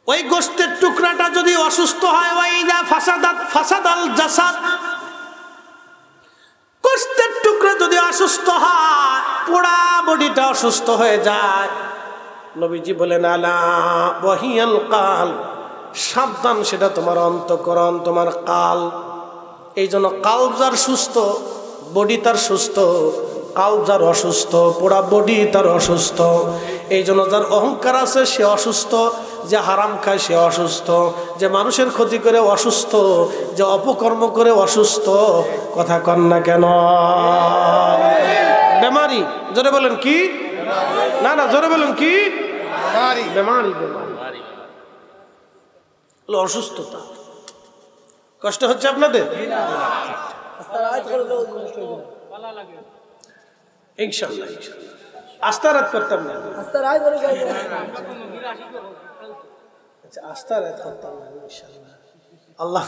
ওই গোশতের টুকরাটা যদি অসুস্থ হয়, ওই ইদা ফাসাদাত ফাসাদাল জাসাদ। গোশতের টুকরা যদি অসুস্থ হয়, পুরা বডিটা অসুস্থ হয়ে যায়। নবীজি বলেন আলা ওয়াহিয়াল কাল, সাবধান, সেটা তোমার অন্তঃকরণ, তোমার কাল। এই জন্য কালব যার সুস্থ, বডি তার সুস্থ। কালব যার অসুস্থ, পুরা বডি তার অসুস্থ। এই জন্য যার অহংকার আছে সে অসুস্থ, যে হারাম খায় সে অসুস্থ, যে মানুষের ক্ষতি করে অসুস্থ, যে অপকর্ম করে অসুস্থ। কথা কন না কেন? বেমারি। জোরে বলেন কি? না না, জোরে বলেন কি? বেমারি, বেমারি, অসুস্থতা। কষ্ট হচ্ছে আপনাদের? ইনশাআল্লাহ ইনশাআল্লাহ আস্তারাত করতাম না। আচ্ছা আস্তার রাত করতাম ইনশাআল্লাহ। আল্লাহ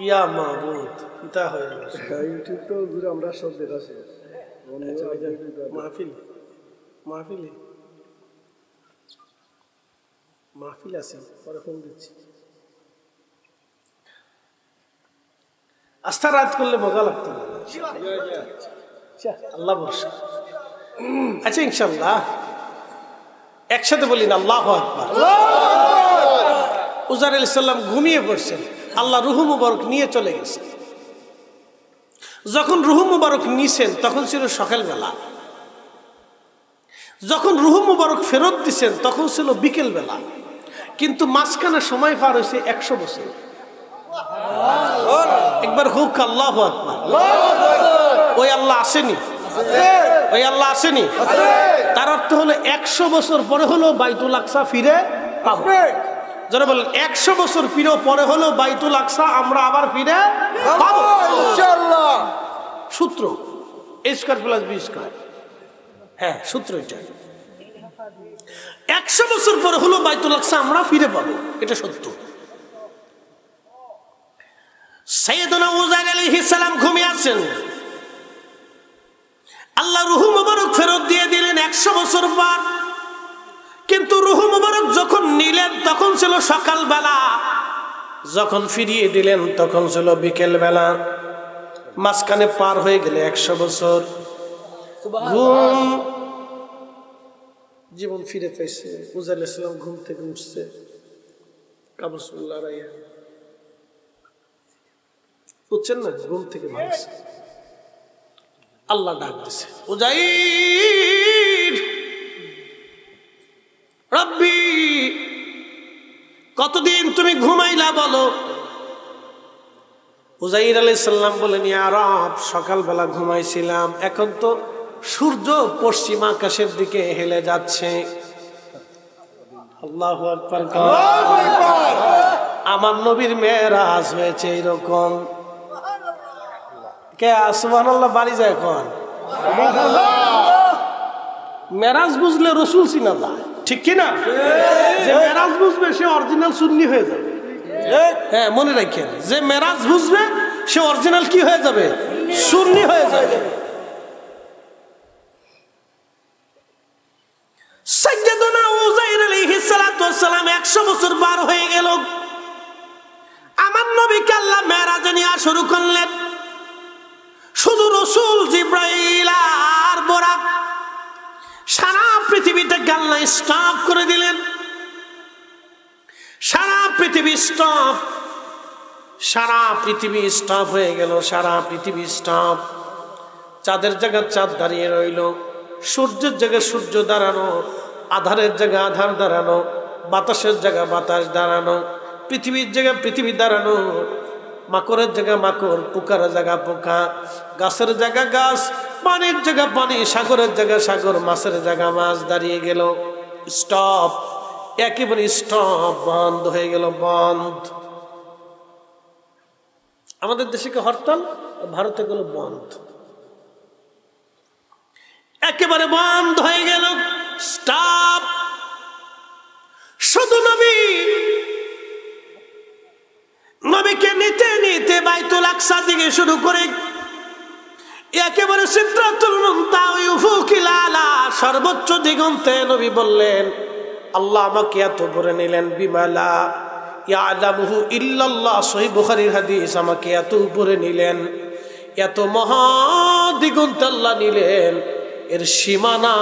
ইয়া মাবুদ পিতা হয়ে গেছে ইউটিউব তো ঘুরে আমরা সব দেখাচ্ছি মাহফিল মাহফিল মাহফিল আছে পরে ফোন দিচ্ছি। আস্থা রাত করলে মজা লাগতো না। আল্লাহ ভরসা। আচ্ছা ইনশাল্লাহ একসাথে বলি না আল্লাহু আকবার। উজাইর আলাইহিস সালাম ঘুমিয়ে পড়ছেন, আল্লাহ রূহ মুবারক নিয়ে চলে গেছে। যখন রূহ মুবারক নিছেন তখন ছিল সকালবেলা, যখন রূহ মুবারক ফেরত দিছেন তখন ছিল বিকেল বেলা, কিন্তু মাঝখানে সময় পার হয়েছে 100 বছর। একবার হুক আল্লাহু আকবার। ওই আল্লাহ আসেনি, ওই আল্লাহ আসেনি। তার অর্থ হলো 100 বছর পরে হলো বাইতুল আকসা ফিরে পাবো। যারা বলেন 100 বছর পরে হলো বাইতুল আকসা আমরা আবার ফিরে পাবো ইনশাআল্লাহ। সূত্র a² + b²। হ্যাঁ সূত্র এটা। 100 বছর পরে হলো বাইতুল আকসা আমরা ফিরে পাবো, এটা সত্য। সাইয়েদনা উজাইর আলাইহিস সালাম ঘুমিয়ে আছেন, আল্লাহ রূহ মুবারক ফেরত দিয়ে দিলেন 100 বছর পর। কিন্তু রূহ মুবারক যখন নিলেন তখন ছিল সকালবেলা, যখন ফিরিয়ে দিলেন তখন ছিল বিকেল বেলা। মাঝখানে পার হয়ে গেলে 100 বছর। ঘুম জীবন ফিরে পাইছে। উজাইর আলাইহিস সালাম ঘুম থেকে উঠছে, কাবসুল্লাহ রাইয়া বুঝছেন না, ঘুম থেকে ভাঙছে। আল্লাহ ডাক দিছে, উজাইর রব্বি কতদিন তুমি ঘুমাইলা বলো। উজাইর আলাইহিস সালাম বলেন, ইয়া রব সকালবেলা ঘুমাইছিলাম, এখন তো সূর্য পশ্চিম আকাশের দিকে হেলে যাচ্ছে। আল্লাহু আকবার। আমার নবীর মেরাজ হয়েছে এরকম। কে সুবহানাল্লাহ বাড়ি যায় এখন। মেরাজ বুঝলে রসুল চিনা যায়, ঠিক কিনা? যে মেরাজ বুঝবে সে অরিজিনাল সুন্নি হয়ে যাবে। হ্যাঁ মনে রাখেন, যে মেরাজ বুঝবে সে অরিজিনাল কি হয়ে যাবে? সুন্নি হয়ে যাবে। সাইয়্যিদুনা উজাইর আলাইহিস সালাতু ওয়াস সালাম 100 বছর পার হয়ে গেল। আমার নবীকে আল্লাহ মেরাজে নিয়ে শুরু করলেন। শুধু রসুল জিব্রাইল আর বুরাক সারা পৃথিবীতে আল্লাহ স্টপ করে দিলেন। সারা পৃথিবী স্টপ, সারা পৃথিবী স্টপ হয়ে গেল, সারা পৃথিবী স্টপ। চাঁদের জায়গায় চাঁদ দাঁড়িয়ে রইল, সূর্যের জায়গায় সূর্য দাঁড়ানো, আধারের জায়গায় আধার দাঁড়ানো, বাতাসের জায়গায় বাতাস দাঁড়ানো, পৃথিবীর জায়গায় পৃথিবী দাঁড়ানো, মাকড়ের জায়গায় মাকড়, পোকার জায়গায় পোকা, গাছের জায়গা গাছ, পানির জায়গা পানি, সাগরের জায়গা সাগর, মাছের জায়গা মাছ দাঁড়িয়ে গেল। স্টপ, একেবারে স্টপ, বন্ধ হয়ে গেল, বন্ধ। আমাদের দেশে কি হরতাল, ভারতে গেল বন্ধ, একেবারে বন্ধ হয়ে গেল, স্টপ। শুধু নবীকে নিতে নিতে বাইতুল আকসা দিকে শুরু করে একেবারে সিদরাতুল মুনতাহা উফুকিল আলা, সর্বোচ্চ দিগন্তে নবী বললেন, আল্লাহ আমাকে এত উপরে নিলেন, বিমালা ইয়ালামুহু ইল্লাল্লাহ, সহিহ বুখারীর হাদিস, আমাকে এত উপরে নিলেন, এত মহা দিগন্তে আল্লাহ নিলেন, এর সীমানা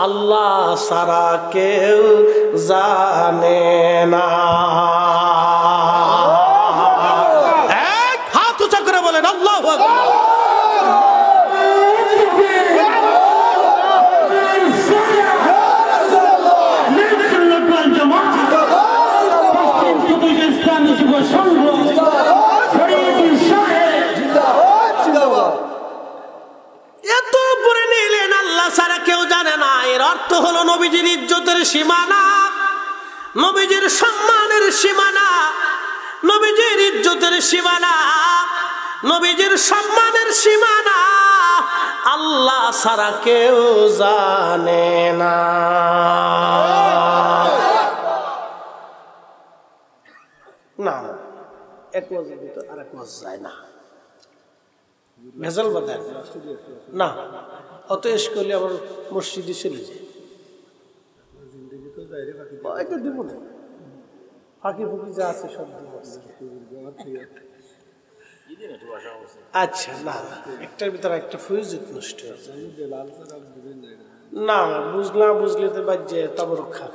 আল্লাহ ছাড়া কেউ জানে না। হাত উঁচা করে বলেন আল্লাহু আকবার। এত উপরে নিলেন, আল্লাহ ছাড়া কেউ জানে না। এর অর্থ হলো নবীজির ইজ্জতের সীমানা, নবীজির সম্মানের সীমানা, নবীজির ইজ্জতের সীমানা, নবীজির সম্মানের সীমানা আল্লাহ ছাড়া কেউ জানে না। না এক ওয়াজের ভিতর আর এক ওয়াজ যায় না, ভেজাল বাঁধেন না, অত এস করলে আবার মসজিদে চলে যায়। দিব না, ফাঁকি ফুকি যা আছে সব দিব। আচ্ছা না, একটার ভিতরে একটা ফিউজ নষ্ট হয়েছে। না বুঝলাম, বুঝলে তো বাজে তবে রক্ষা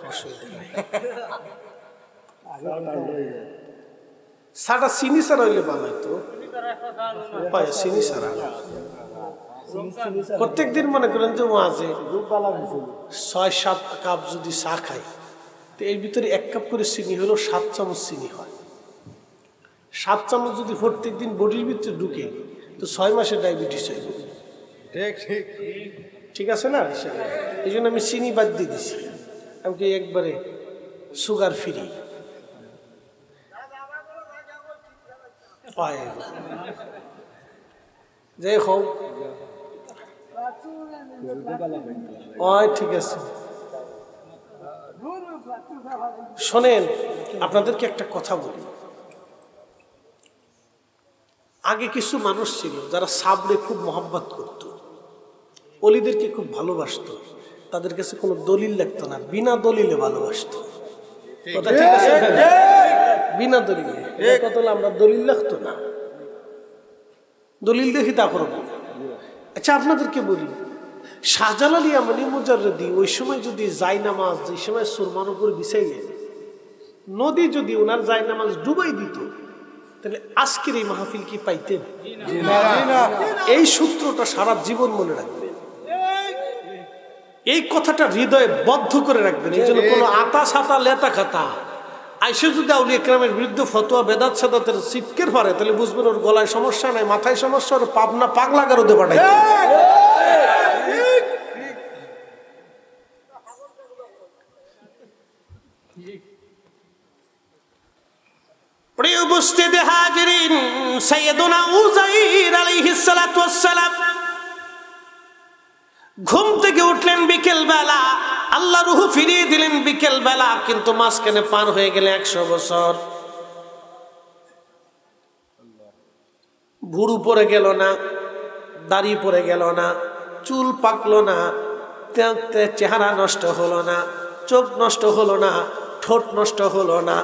সাটা চিনি ছাড়া হইলে ভালো হইতো। চিনি ছাড়া প্রত্যেক দিন মনে করেন যে মাঝে ৬-৭ কাপ যদি চা খাই, তো এর ভিতরে 1 কাপ করে চিনি হলো 7 চামচ চিনি হয়। 7 চামচ যদি প্রত্যেক দিন বডির ভিতরে ঢুকে, তো 6 মাসে ডায়াবেটিস হয়ে যাবে। ঠিক আছে না? এই জন্য আমি চিনি বাদ দিয়ে দিছি, আমি একবারে সুগার ফ্রি। যাই হোক, ঠিক আছে শোনেন, আপনাদেরকে একটা কথা বলি। আগে কিছু মানুষ ছিল যারা সাবরে খুব মহব্বত করত, অলিদেরকে খুব ভালোবাসতো, তাদের কাছে কোনো দলিল লাগতো না, বিনা দলিলে ভালোবাসতো। কথা ঠিক আছে? বিনা দলিলে কত আমরা দলিল লাগতো না, দলিল দেখি তা করবো। আচ্ছা আপনাদেরকে বলি, শাহজালাল ইয়ামানি মুজাররদি ওই সময় যদি জায়নামাজ, যে সময় সুরমার উপর বিছাইলেন, নদী যদি ওনার জায়নামাজ ডুবাই দিত, তাহলে আজকের এই মাহফিল কি পাইতেন? এই সূত্রটা সারা জীবন মনে রাখবেন, এই কথাটা হৃদয়ে বদ্ধ করে রাখবেন। এই জন্য কোনো আতা ছাতা লেতা খাতা আইসে যদি আউলিয়া কেরামের বিরুদ্ধে ফতোয়া বেদাত সাদাতের সিটকের পারে, তাহলে বুঝবেন ওর গলায় সমস্যা নাই, মাথায় সমস্যা, ওর পাবনা পাগলা গারদে পাঠাই। প্রিয় উপস্থিতি হাজিরিন, সাইয়েদুনা উযাইর আলাইহিস সালাতু ওয়াস সালাম ঘুম থেকে উঠলেন বিকেল বেলা, আল্লাহ রূহ ফিরিয়ে দিলেন বিকেল বেলা, কিন্তু মাঝখানে পার হয়ে গেলে 100 বছর। ভুরু পড়ে গেল না, দাড়ি পড়ে গেল না, চুল পাকলো না, চেহারা নষ্ট হলো না, চোখ নষ্ট হলো না, ঠোঁট নষ্ট হলো না,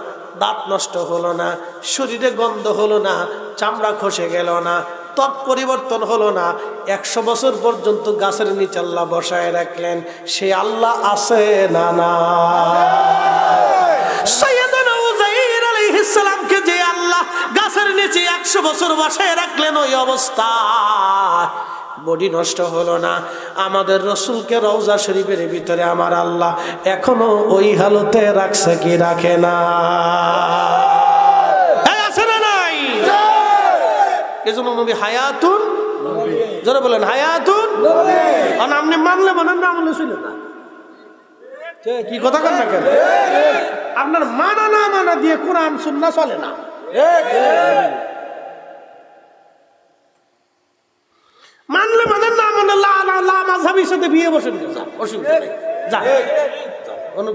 দাঁত নষ্ট হলো না, শরীরে গন্ধ হলো না, চামড়া খসে গেল না, ত্বক পরিবর্তন হলো না। 100 বছর পর্যন্ত গাছের নিচে আল্লাহ বসায় রাখলেন। সে আল্লাহ আছে না? না। সাইয়েদুনা উযাইর আলাইহিস সালামকে যে আল্লাহ গাছের নিচে 100 বছর বসায় রাখলেন, ওই অবস্থা বডি নষ্ট হলো না। আমাদের রসুলকে রওজা শরীফের ভিতরে আমার আল্লাহ এখনো ওই হালতে রাখছে কি রাখে না? আছে না নাই? এজন্য নবী হায়াতুন, যারা বলেন হায়াতুন, আর আপনি মানলে মানেন, না মানলে ছিল না। কি কথা কন না কেন? আপনার মানা না মানা দিয়ে কোরআন সুন্নাহ চলে না। মানলে মানেন, না মানে মাযহাবির সাথে বিয়ে বসেন, অসুবিধা নেই, যান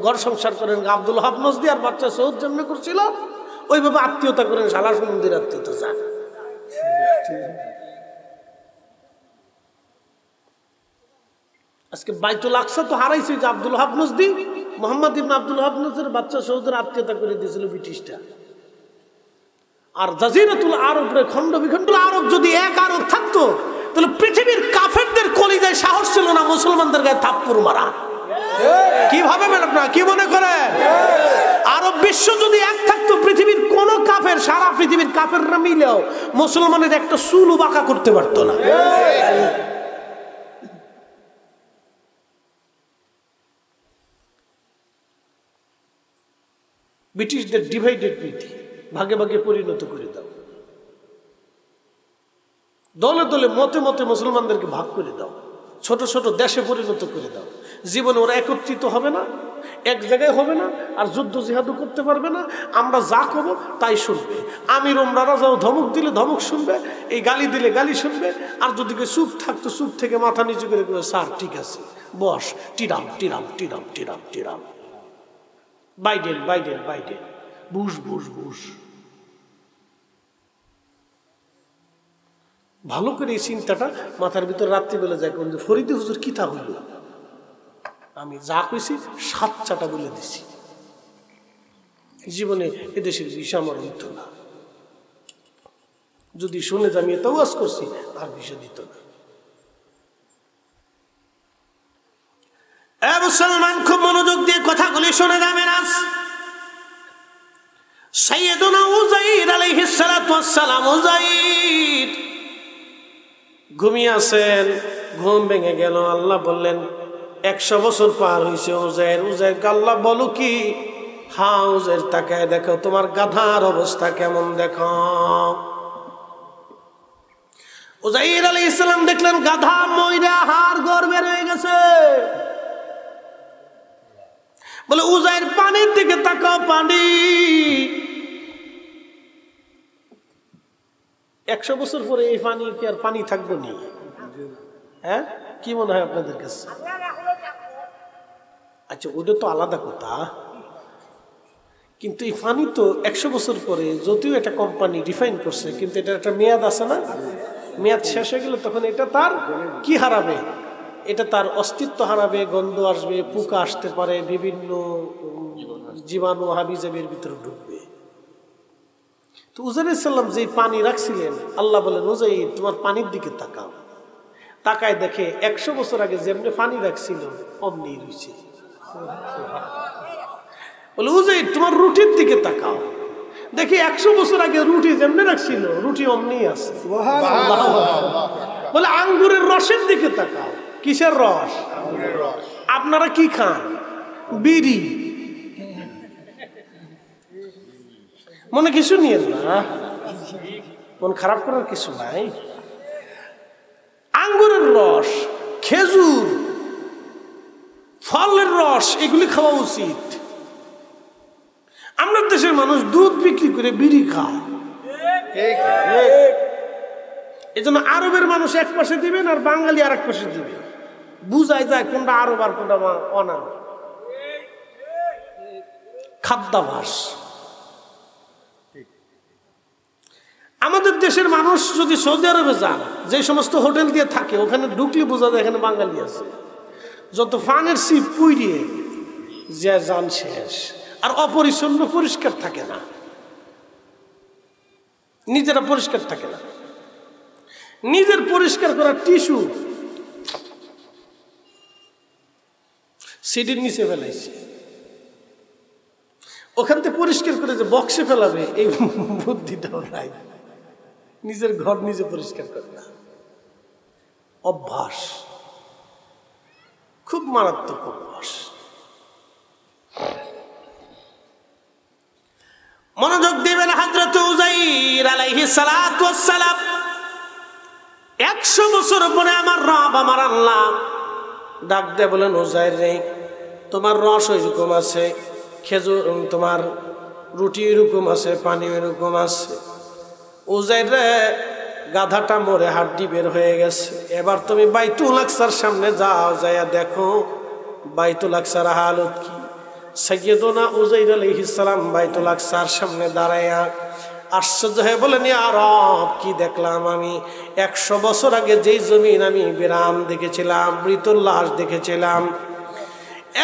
ঘর সংসার করেন। আব্দুল ওয়াহাব নজদি আর বাচ্চা সৌদ জন্ম করছিল, ওইভাবে আত্মীয়তা করেন, শালা সম্বন্ধের আত্মীয়তা। যান আজকে বাইতুল আকসা তো হারাইছে যে আব্দুল ওয়াহাব নজদি, মোহাম্মদ ইবনে আব্দুল ওয়াহাব নজদির বাচ্চা সৌদের আত্মীয়তা করে দিয়েছিল ব্রিটিশটা। আর জাজিরাতুল আরবের খণ্ড বিখণ্ড আরব যদি এক আরব থাকতো, তাহলে পৃথিবীর কাফেরদের কলিজায় সাহস ছিল না মুসলমানদের গায়ে থাপ্পড় মারা। কিভাবে আপনারা কি মনে করেন? আরব বিশ্ব যদি এক থাকতো, পৃথিবীর কোন কাফের, সারা পৃথিবীর কাফেররা মিলেও মুসলমানের একটা চুলও বাঁকা করতে পারতো না। ব্রিটিশদের ডিভাইডেড নীতি, ভাগে ভাগে পরিণত করে দাও, দলে দলে মতে মতে মুসলমানদেরকে ভাগ করে দাও। ছোট ছোট দেশে পরিণত করে দাও। জীবনে ওরা একত্রিত হবে না, এক জায়গায় হবে না, আর যুদ্ধ জিহাদও করতে পারবে না। আমরা যা করবো তাই শুনবে। আমির ওমরারা যাও ধমক দিলে ধমক শুনবে, এই গালি দিলে গালি শুনবে। আর যদি কেউ চুপ থাকতো, চুপ থেকে মাথা নিচু করে স্যার ঠিক আছে boss, Trump Trump Trump Trump Trump, Biden Biden Biden, Bush Bush Bush. ভালো করে এই চিন্তাটা মাথার ভিতরে রাত্রিবেলা যায়, কোন যে ফরিদে হুজুর কিতা হইল, আমি যা কইছি সাতচাটা বলে দিছি। জীবনে এদেশের বিষয় আমার হইত না, যদি শুনে যে আমি এত ওয়াজ করছি আর বিষয় দিত না। মুসলমান খুব মনোযোগ দিয়ে কথাগুলি শুনে যাবেন। আজ সাইয়েদুনা উযাইর আলাইহিস সালাতু ওয়াস সালাম, উযাইর ঘুমিয়ে আছেন, ঘুম ভেঙে গেল। আল্লাহ বললেন 100 বছর পার হয়েছে উযাইর। উযাইর আল্লাহ বলো কি? হ্যাঁ উযাইর, তাকায় দেখো তোমার গাধার অবস্থা কেমন দেখো। উযাইর আলাইহিস সালাম দেখলেন গাধা ময়রা হাড় গড় বের হয়ে গেছে। বলে উযাইর পানির দিকে তাকাও, পানি। 100 বছর পরে এই পানি কি আর পানি থাকবো নি? হ্যাঁ, কি মনে হয় আপনাদের কাছে? আচ্ছা ওটা তো আলাদা কথা, কিন্তু এই পানি তো 100 বছর পরে, যদিও এটা কোম্পানি ডিফাইন করছে, কিন্তু এটা একটা মেয়াদ আছে না? মেয়াদ শেষ হয়ে গেলে তখন এটা তার কি হারাবে? এটা তার অস্তিত্ব হারাবে, গন্ধ আসবে, পোকা আসতে পারে, বিভিন্ন জীবাণু হাবিজাবির ভিতরে ঢুকবে। তো উযাইর আলাইহিস সালাম যে পানি রাখছিলেন, আল্লাহ বলেন উযাইর তোমার পানির দিকে তাকাও। তাকায় দেখে 100 বছর আগে যেমনি পানি রাখছিল অমনি রয়েছে। বলে উযাইর তোমার রুটির দিকে তাকাও, দেখি 100 বছর আগে রুটি যেমনি রাখছিল রুটি অমনি আছে। বলে আঙ্গুরের রসের দিকে তাকাও। কিসের রস? আপনারা কি খান? বিড়ি। মনে কিছু নিয়েন না, মন খারাপ করার কিছু নাই। আঙ্গুরের রস, খেজুর, ফলের রস, এগুলি খাওয়া উচিত। আমরা দেশের মানুষ দুধ বিক্রি করে বিড়ি খায়। এই জন্য আরবের মানুষ এক পাশে দিবেন আর বাঙালি আর এক পাশে দিবে, বুঝাই যায় কোনটা আরব আর কোনটা অনারব। খাদ্যাভাস। আমাদের দেশের মানুষ যদি সৌদি আরবে যান, যে সমস্ত হোটেল দিয়ে থাকে, ওখানে ঢুকলে বোঝা যায় এখানে বাঙালি আছে। যত ফানের সিপ পুড়িয়ে যে যান শেষ। আর অপরিচ্ছন্ন, পরিষ্কার থাকে না, নিজেরা পরিষ্কার থাকে না। নিজের পরিষ্কার করা টিস্যু সিডির নিচে ফেলাইছে, ওখান থেকে পরিষ্কার করে যে বক্সে ফেলাবে এই বুদ্ধিটাও নাই। নিজের ঘর নিজে পরিষ্কার করে না, অভ্যাস, খুব মারাত্মক অভ্যাস। মনোযোগ দিবেন। হযরত উযাইর আলাইহিস সালাতু ওয়াস সালাম 100 বছর পরে আমার রব, আমার আল্লাহ ডাক দিয়ে বলেন উযাইর রে, তোমার রস ওইরকম আছে, খেজুর তোমার রুটি এরকম আছে, পানি এরকম আছে। উযাইর রে, গাধাটা মরে হাড্ডি বের হয়ে গেছে। এবার তুমি বাইতুল আকসার সামনে যাও, যাইয়া দেখো বাইতুল আকসার হালত কি। সাইয়্যিদুনা উযাইর আলাইহিস সালাম বাইতুল আকসার সামনে দাঁড়ায়া আশ্চর্য হয়ে বলেন ইয়া রব, কি দেখলাম আমি? 100 বছর আগে যেই জমিন আমি বিরান দেখেছিলাম, মৃত্যুর লাশ দেখেছিলাম,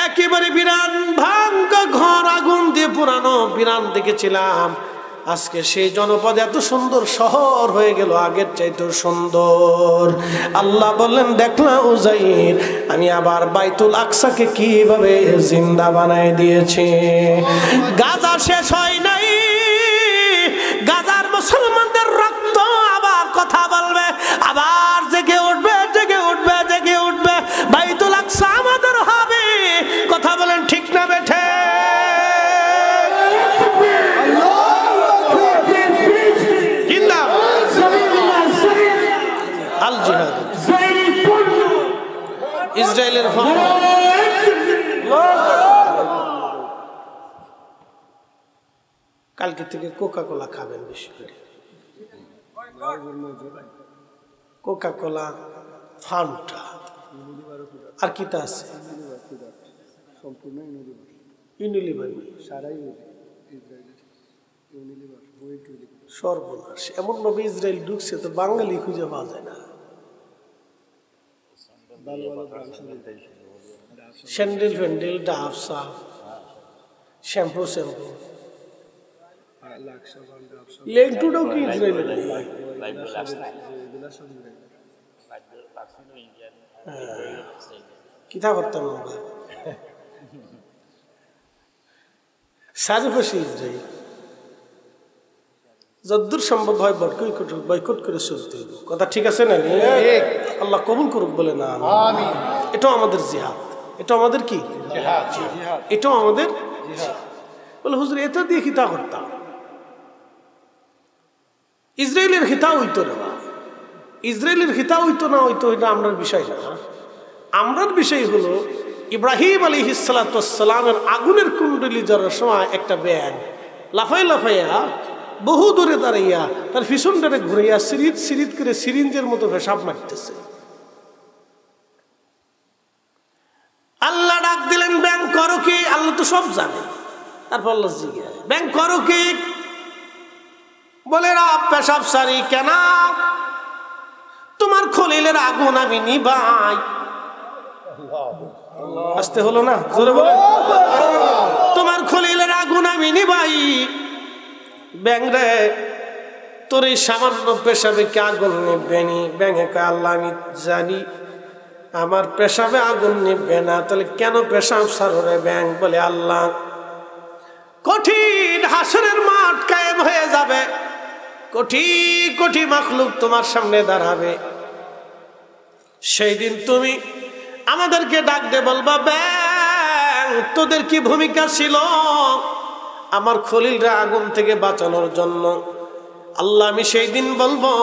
একেবারে বিরান ভাঙ্গা ঘর, আগুন দিয়ে পুরানো বিরান দেখেছিলাম, আজকে সেই জনপদ এত সুন্দর শহর হয়ে গেল, আগের চাইতেও সুন্দর। আল্লাহ বললেন দেখলা উযাইর, আমি আবার বাইতুল আকসাকে কিভাবে জিন্দা বানায় দিয়েছি। গাজা শেষ হয় নাই, গাজার মুসলমানদের রক্ত আবার কথা বলবে, আবার জেগে উঠবে, জেগে উঠবে, জেগে উঠবে। বাইতুল আকসা আমাদের হবে। কথা বলেন ঠিক না বেঠে? আল জিহাদ। ইসরায়েলের ফল। কালকে থেকে কোকা কোলা খাবেন বেশি করে, কোকা কোলা, ফান্টা, আর কি তা আছে ইউনিলিভার, সর্বনাশ। এমন ভাবে ইসরায়েল ঢুকছে তো বাঙালি খুঁজে পাওয়া যায় না। স্যান্ডেল ফ্যান্ডেল, ডাব সাপ, শ্যাম্পু শ্যাম্পু, লেংটুটাও কি ইসরায়েলের? কিতা করতাম আমরা চারিপাশে ইসরায়েল, যদ্দূর সম্ভব হয় বয়কট করে চলতে হবে। কথা ঠিক আছে না? আল্লাহ কবুল করুক বলে না। এটাও আমাদের জিহাদ, এটা আমাদের কি, এটাও আমাদের বলে। হুজুর এটা দিয়ে খিতা করতাম, ইসরায়েলের খিতা হইতো না, ইসরায়েলের খিতা হইতো না, হইতো এটা আমরার বিষয় না। আমরার বিষয় হলো ইব্রাহিম আলাইহিস সালাতু ওয়াস সালামের আগুনের কুণ্ডলী জ্বরার সময় একটা ব্যাঙ লাফাই লাফাইয়া বহু দূরে দাঁড়াইয়া তার পিছনটারে ঘুরাইয়া সিরিত সিরিত করে সিরিঞ্জের মতো পেশাব মারতেছে। আল্লাহ ডাক দিলেন, ব্যাঙ করো কি? আল্লাহ তো সব জানে। তারপর আল্লাহ জিজ্ঞাসা, ব্যাঙ করো কি? বলে রাব পেশাব সারি কেন? তোমার খলিলের আগুন আমি নিভাই। আসতে হলো না, জোরে বলে। তোমার খলিলের আগুন আমি নিভাই। ব্যাঙ রে, তোর এই সামান্য পেশাবে কি আগুন নিবে নি? ব্যাঙে কয়, আল্লাহ আমি জানি আমার পেশাবে আগুন নিবে না, তাহলে কেন পেশাব সারো রে? ব্যাঙ বলে, আল্লাহ কঠিন হাসরের মাঠ কায়েম হয়ে যাবে, কোটি কোটি মাখলুক তোমার সামনে দাঁড়াবে, সেই দিন তুমি আমাদেরকে ডাক দে বলবা, ব্যাঙ তোদের কি ভূমিকা ছিল আমার খলিলরা আগুন থেকে বাঁচানোর জন্য? আল্লাহ আমি সেই দিন বলবো,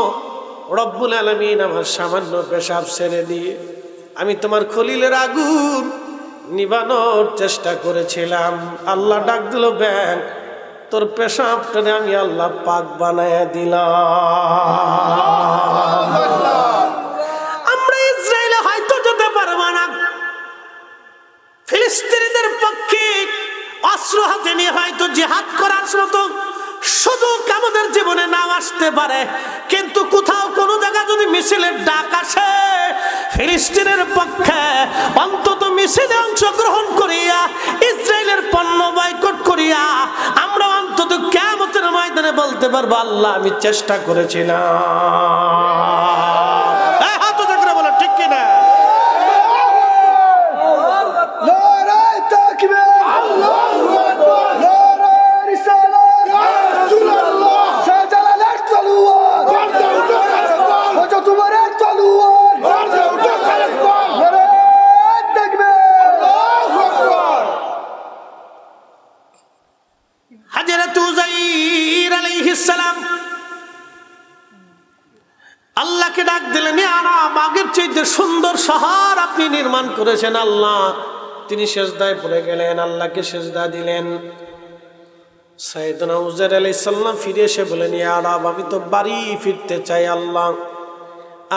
রব্বুল আলামিন আমার সামান্য পেশাব ছেড়ে দিয়ে আমি তোমার খলিলের আগুন নিবানোর চেষ্টা করেছিলাম। আল্লাহ ডাক দিল, ব্যাঙ তোর পেশাবটারে আমি আল্লাহ পাক বানায়া দিলাম। আমরা ইসরায়েলে হয়তো যেতে পারবো না, ফিলিস্তিনিদের পক্ষে অস্ত্র হাতে নিয়ে হয়তো জিহাদ করার মতো সুযোগ আমাদের জীবনে নাও আসতে পারে, কিন্তু কোথাও কোনো জায়গা যদি মিছিলের ডাক আসে ফিলিস্তিনের পক্ষে, অন্তত মিছিলে অংশগ্রহণ করিয়া ইসরায়েলের পণ্য বয়কট করিয়া আমরা অন্তত কিয়ামতের ময়দানে বলতে পারবো, আল্লাহ আমি চেষ্টা করেছিলাম। হাত উঁচু বলো, ঠিক কিনা? হযরত উযাইর আলাইহিস সালাম আল্লাহকে ডাক দিলেন, আরাম আগের চাইতে সুন্দর শহর আপনি নির্মাণ করেছেন আল্লাহ। তিনি সেজদায় পড়ে গেলেন, আল্লাহকে সেজদা দিলেন। সাইয়েদনা উযাইর আলাইহিস সালাম ফিরে এসে বলেন, আরাম আমি তো বাড়ি ফিরতে চাই আল্লাহ,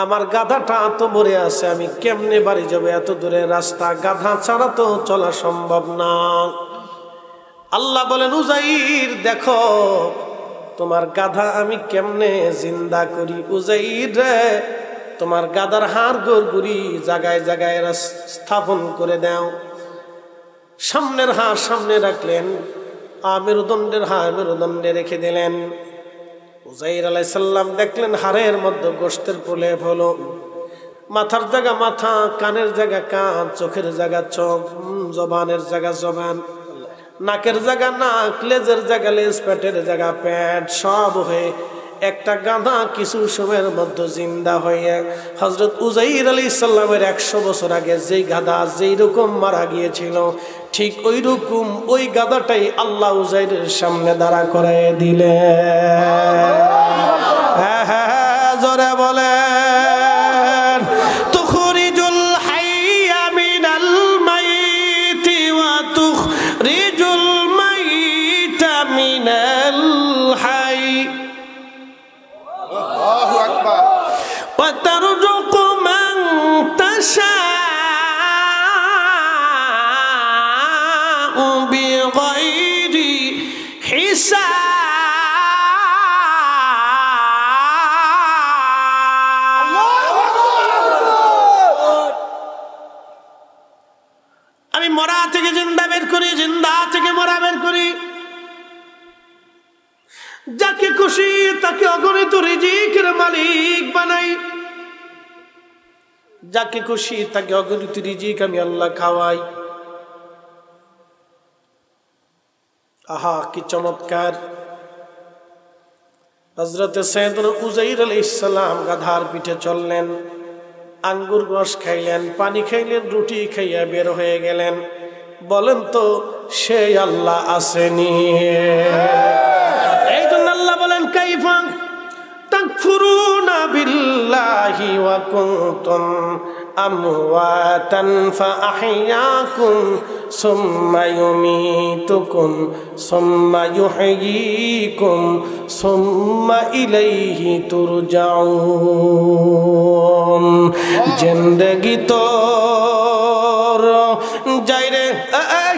আমার গাধাটা তো মরে আছে, আমি কেমনে বাড়ি যাবো? এত দূরের রাস্তা, গাধা ছাড়া তো চলা সম্ভব না। আল্লাহ বলেন, উযাইর দেখো তোমার গাধা আমি কেমনে জিন্দা করি। উযাইর রে, তোমার গাধার হাড় গোড়গুড়ি জায়গায় জায়গায় স্থাপন করে দাও। সামনের হাড় সামনে রাখলেন, মেরুদণ্ডের হাড় মেরুদণ্ডে রেখে দিলেন। উযাইর আলাইহিস সালাম দেখলেন হাড়ের মধ্যে গোশতের প্রলেপ হলো, মাথার জায়গা মাথা, কানের জায়গা কান, চোখের জায়গা চোখ, জবানের জায়গা জবান, নাকের জায়গা নাক, লেজের জায়গা লেজ, পেটের জায়গা পেট, সব হয়ে একটা গাধা কিছু সময়ের মধ্যে জিন্দা হয়ে হযরত উযাইর আলাইহিস সালামের 100 বছর আগে যেই গাধা যেই রকম মারা গিয়েছিল, ঠিক ওই রকম ওই গাধাটাই আল্লাহ উযাইরের সামনে দাঁড়া করায় দিলেন। হ্যাঁ হ্যাঁ জোরে বলেন, তুখরিজুল হাইয়া মরা থেকে জিন্দা বের করি, জিন্দা থেকে মরা বের করি। যাকে খুশি তাকে অগণিত রিজিকের মালিক বানাই, যাকে খুশি তাকে অগণিত রিজিক আমি আল্লাহ খাওয়াই। আহা কি চমৎকার! হযরত সাইয়েদনা উযাইর আলাইহিস সালাম গাধার পিঠে চললেন, আঙ্গুর রস খাইলেন, পানি খাইলেন, রুটি খাইয়া বের হয়ে গেলেন। বলেন তো সে আল্লাহ আসেনি? এই জন্য আল্লাহ বলেন কাইফা তাকফুরুনা বিল্লাহি ওয়া কুনতুম আমওয়াতান ফাআহইয়াকুম সুম্মা ইউমীতুকুম সুম্মা ইউহয়ীকুম সুম্মা ইলাইহি তুরজাউন। জিন্দেগি তোর যাই রে,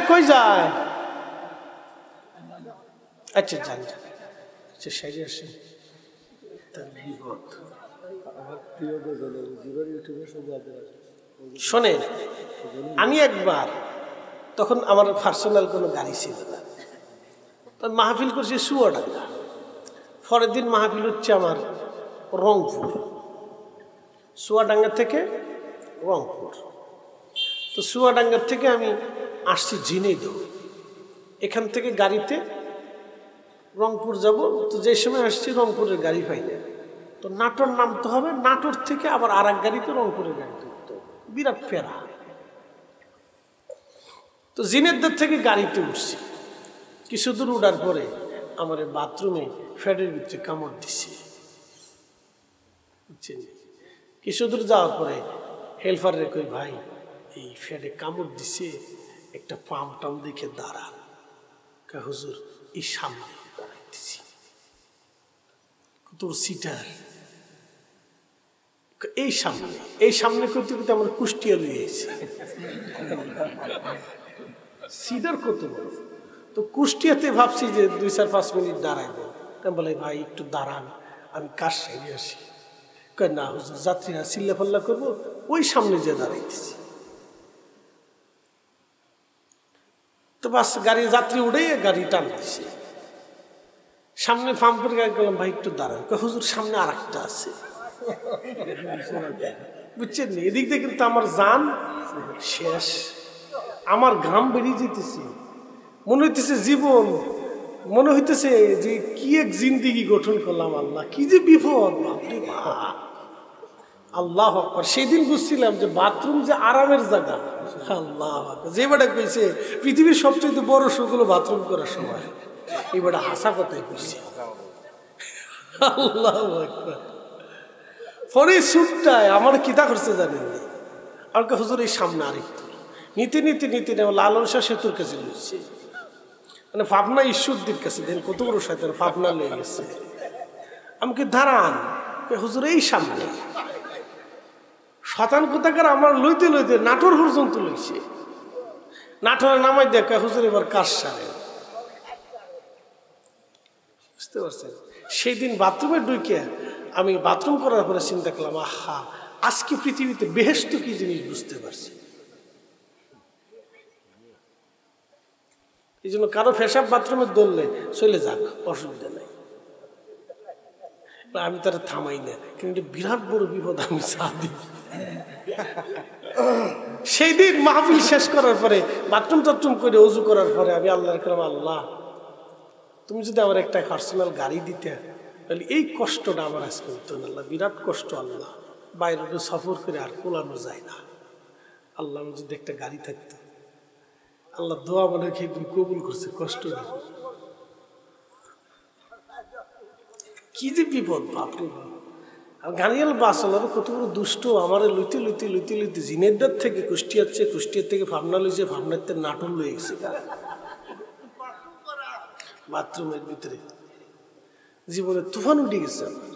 কই যায়? আচ্ছা যান, আচ্ছা সাইডে আসেন। শোনেন, আমি একবার, তখন আমার পার্সোনাল কোনো গাড়ি ছিল না, তখন মাহফিল করছি চুয়াডাঙ্গা। পরের দিন মাহফিল হচ্ছে আমার রংপুর, চুয়াডাঙ্গা থেকে রংপুর। তো চুয়াডাঙ্গার থেকে আমি আসছি ঝিনাইদহ, এখান থেকে গাড়িতে রংপুর যাব। তো যে সময় আসছি রংপুরের গাড়ি পাই না, তো নাটোর নামতে হবে, নাটোর থেকে আবার আর এক গাড়িতে রংপুরের গাড়িতে উঠতে হবে, বিরাট ফেরা। তো ঝিনাইদহ থেকে গাড়িতে উঠছি, কিছু দূর উঠার পরে আমার বাথরুমে ফ্যাটের ভিতরে কামড় দিছে, বুঝছেন? কিছু দূর যাওয়ার পরে হেল্পারে কই, ভাই এই ফ্যাটে কামড় দিছে, একটা পাম্প টাম দেখে দাঁড়ান। হুজুর এই সামনে দাঁড়াইতেছি। তোর সিটার এই সামনে, এই সামনে করতে করতে আমার কুষ্টিয়া লইয়ে এসেছে। সিটার কত বড়! তো কুষ্টিয়াতে ভাবছি যে 2-4-5 মিনিট দাঁড়াইবো। বলে ভাই একটু দাঁড়ান, আমি কাজ সেরে আসি। না হুজুর, যাত্রীরা চিল্লা পাল্লা করবো, ওই সামনে যে দাঁড়াইতেছি। তো বাস গাড়ির যাত্রী উঠে গাড়ি টান দিছে, সামনে পাম্পের গাড়ি গেলাম, ভাই একটু দাঁড়ান। হুজুর সামনে আর একটা আছে, বুঝছেন? এদিক দিয়ে কিন্তু আমার জান শেষ, আমার ঘাম বেরিয়ে যেতেছে, মনে হইতেছে জীবন, মনে হইতেছে যে কি এক জিন্দিগি গঠন করলাম, আল্লাহ কি যে বিপদ, বাপরে বাপ, আল্লাহ আকবার। সেদিন বুঝছিলাম যে বাথরুম যে আরামের জায়গা। আল্লাহ যে বেটা কইছে পৃথিবীর সবচেয়ে বড় সুখ হলো বাথরুম করার সময়, এই বেটা হাসা কথাই কইছে। আল্লাহ আকবার। পরে সুটটায় আমার কিতা করছে জানেন? আর হুজুর এই সামনে আরেকটু নীতি নীতি নীতি লালন শাহ সেতুর কাছে লইছে, মানে ভাবনা ঈশ্বরদীর কাছে। দেন কত বড় শয়তান, ভাবনা লেগে গেছে। আমাকে দাঁড়ান, হুজুর এই সামনে। শতান কোথাকার আমার লইতে লইতে নাটোর পর্যন্ত লইছে। নাটোরে নামাই দেখা, হুজুর এবার কাজ সারে। বুঝতে পারছেন? সেই দিন বাথরুমে ঢুকে আমি বাথরুম করার পরে চিন্তা করলাম, আহা আজকে পৃথিবীতে বেহেশত কি জিনিস বুঝতে পারছি। এই জন্য কারো পেশাব বাথরুমে দৌড়লে চলে যাক, অসুবিধা নাই, আমি তারা থামাই না, কিন্তু বিরাট বড় বিপদ আমি সাথে। সেই দিন মাহফিল শেষ করার পরে বাথরুম টাথরুম করে অজু করার পরে আমি আল্লাহর কাছে, আল্লাহ তুমি যদি আমার একটা পার্সোনাল গাড়ি দিতে, তাহলে এই কষ্টটা আমার আজকে হইতো না। আল্লাহ বিরাট কষ্ট, আল্লাহ বাইরে সফর করে আর কোলানো যায় না। আল্লাহ আমার যদি একটা গাড়ি থাকতো, আল্লাহ দোয়া মনে খেয়ে তুমি কবুল করছে, কষ্ট নেই। কি যে বিপদ, বাপরে বাপ। আর গাড়িয়াল বাস আল্লাহ কত বড় দুষ্ট, আমার লইতে লইতে লইতে লইতে ঝিনাইদহ থেকে কুষ্টিয়ার চেয়ে, কুষ্টিয়ার থেকে ভাবনা লইছে, ভাবনার থেকে নাটোর লয়ে গেছে বাথরুমের ভিতরে। জীবনে তুফান উঠে গেছে আমার।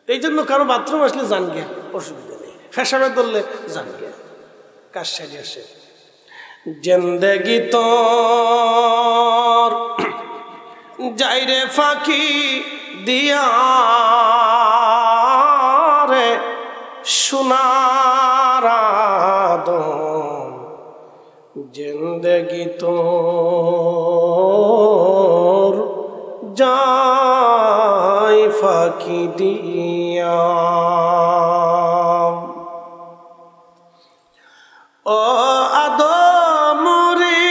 এই জন্য কারো বাথরুম আসলে জান গিয়া, অসুবিধা নেই, ফ্যাশনে ধরলে জান গিয়া, কাজ সারি আসে। জিন্দেগি তোর যাইরে ফাঁকি দিয়া রে সোনার আদম, জিন্দগি তোর যায় ফাঁকি দিয়া ও আদম রে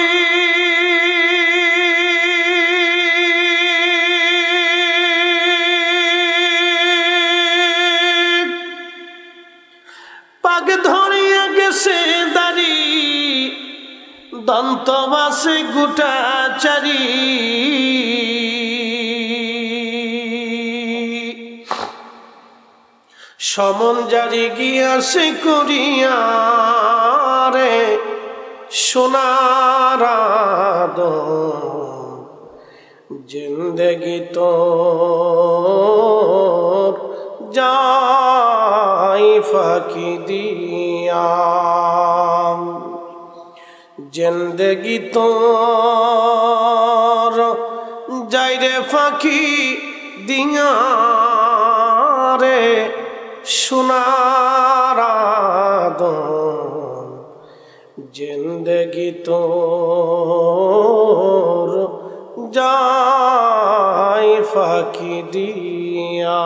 পাগ ধরিয়া গেছে দাড়ি দন্ত মাসে গোটা চারি সমন জারি গিয়াছে করিয়া রে সোনার আদম জিন্দগি তোর যায় ফাঁকি দিয়া জিন্দগি তোর যায় রে ফাঁকি দিয়া রে সোনার আদম জিন্দগি তোর যায় ফাঁকি দিয়া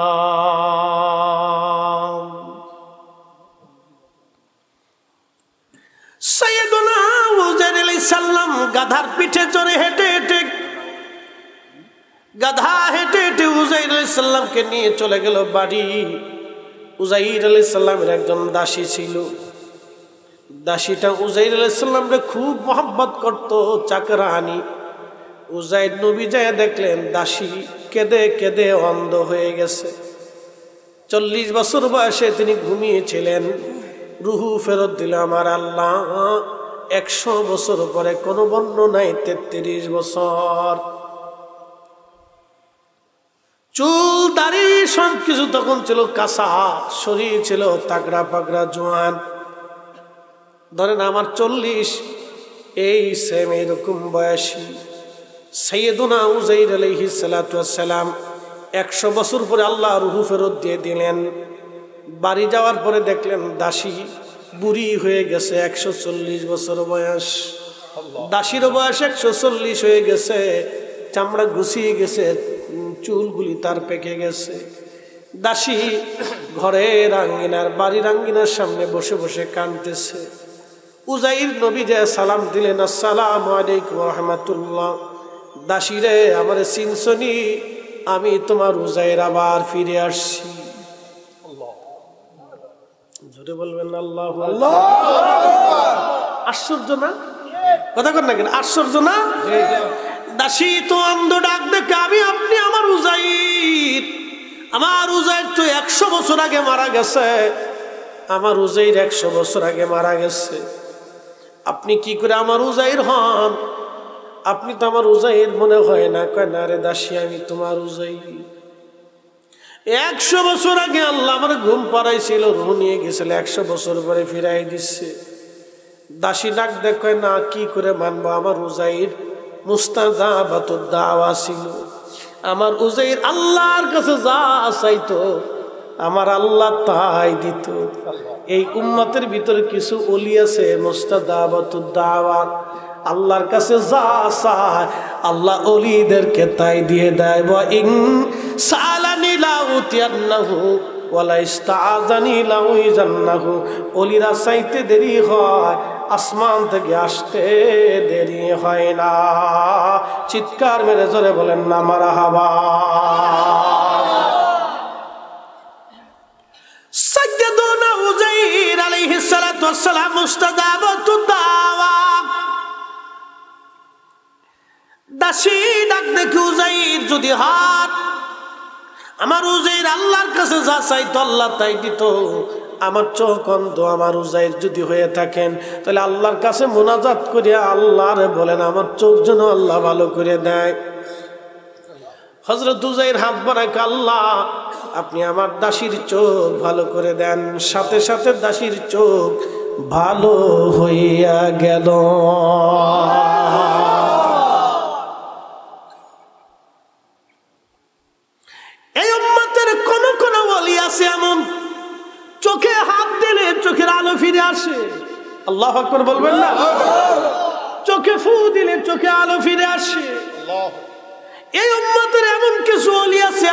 সাইয়েদুনা উজাইর আলাইহিস সালাম গাধার পিঠে চড়ে হেঁটে হেঁটে গাধা হেঁটে হেঁটে উজাইর আলাইহিস সালামকে নিয়ে চলে গেল বাড়ি উজাইর আলাইহিস সালামের একজন দাসী ছিল দাসীটা উজাইর আলাইহিস সালামকে খুব মহব্বত করত চাকরানি উজাইর নবী যায় দেখলেন দাসী কেঁদে কেঁদে অন্ধ হয়ে গেছে 40 বছর বয়সে তিনি ঘুমিয়েছিলেন রুহু ফেরত দিল আমার আল্লাহ 100 বছর পরে কোনো বর্ণনায় 33 বছর চুল দাড়ি সব কিছু তখন ছিল কাঁচা শরীর ছিল তাগড়া পাগড়া জোয়ান ধরেন আমার 40 এই সেম এরকম বয়সী সাইয়েদুনা উজাইর আলাইহিস সালাতু ওয়াস সালাম 100 বছর পরে আল্লাহ রুহু ফেরত দিয়ে দিলেন বাড়ি যাওয়ার পরে দেখলেন দাসী বুড়ি হয়ে গেছে 140 বছর বয়স দাসীর বয়স 140 হয়ে গেছে চামড়া গুছিয়ে গেছে চুলগুলি তার পেকে গেছে দাসী ঘরের আঙ্গিনার বাড়ির আঙ্গিনার সামনে বসে বসে কাঁদতেছে উজাইর নবী যে সালাম দিলেন আসসালামু আলাইকুম ওয়া রাহমাতুল্লাহ দাসী রে আমারে চিনছনি আমি তোমার উজাইর আবার ফিরে আসছি জোরে বলবেন আল্লাহু আকবার আশ্চর্য না কথা কর না কেন আশ্চর্য না দাসী তো অন্ধ ডাক দেখে আমি আপনি আমার উজাইর তো 100 বছর আগে মারা গেছে আমার উজাইর 100 বছর আগে মারা গেছে আপনি কি করে আমার উজাইর হন আপনি তো আমার উজাইর মনে হয় না কয় না রে দাসী আমি তোমার উজাইর 100 বছর আগে আল্লাহ আমার ঘুম পাড়াইছিল রুহ নিয়ে গেছিল 100 বছর পরে ফিরাই দিচ্ছে দাসী ডাক দেখে না কি করে মানবো আমার উজাইর মুস্তাজাবাতুদ দাওয়া ছিল আমার উজাইর আল্লাহর কাছে যা চাইতো আমার আল্লাহ তাই দিত এই উম্মতের ভিতরে কিছু ওলি আছে মুস্তাজাবাতুদ দাওয়া আল্লাহর কাছে যা চায় আল্লাহ ওলিদেরকে তাই দিয়ে দেয় ওয়া ইন সালানি লাউতিয়ান্নাহু ওয়ালা ইস্তাআযানি লাউইজান্নাহু ওলিরা চাইতে দেরি হয় আসমান থেকে আসতে দেরি হয় না চিৎকার মেরে জোরে বলেন না মারহাবা সাইয়্যিদুনা উজাইর আলাইহিস সালাতু ওয়াস সালাম মুস্তাজাবাতুদ দাওয়া দাসী ডাক দেখে উজাইর যদি হাত আমার উজাইর আল্লাহর কাছে যা চাইতো আল্লাহ তাই দিত আমার চোখ অন্ধ আমার উজাইর যদি হয়ে থাকেন তাহলে আল্লাহর কাছে মুনাজাত করিয়া আল্লাহরে বলেন আমার চোখ যেন আল্লাহ ভালো করে দেয় হযরত উজাইর হাত বাড়ায় আল্লাহ আপনি আমার দাসীর চোখ ভালো করে দেন সাথে সাথে দাসীর চোখ ভালো হইয়া গেল এই উম্মতের কোন কোন ওলি আছে এমন চোখে হাত দিলে চোখের আলো ফিরে আসে আল্লাহু আকবার বলবেন না চোখে ফু দিলে চোখে আলো ফিরে আসে। এই উম্মতের এমন কিছু ওলি আছে,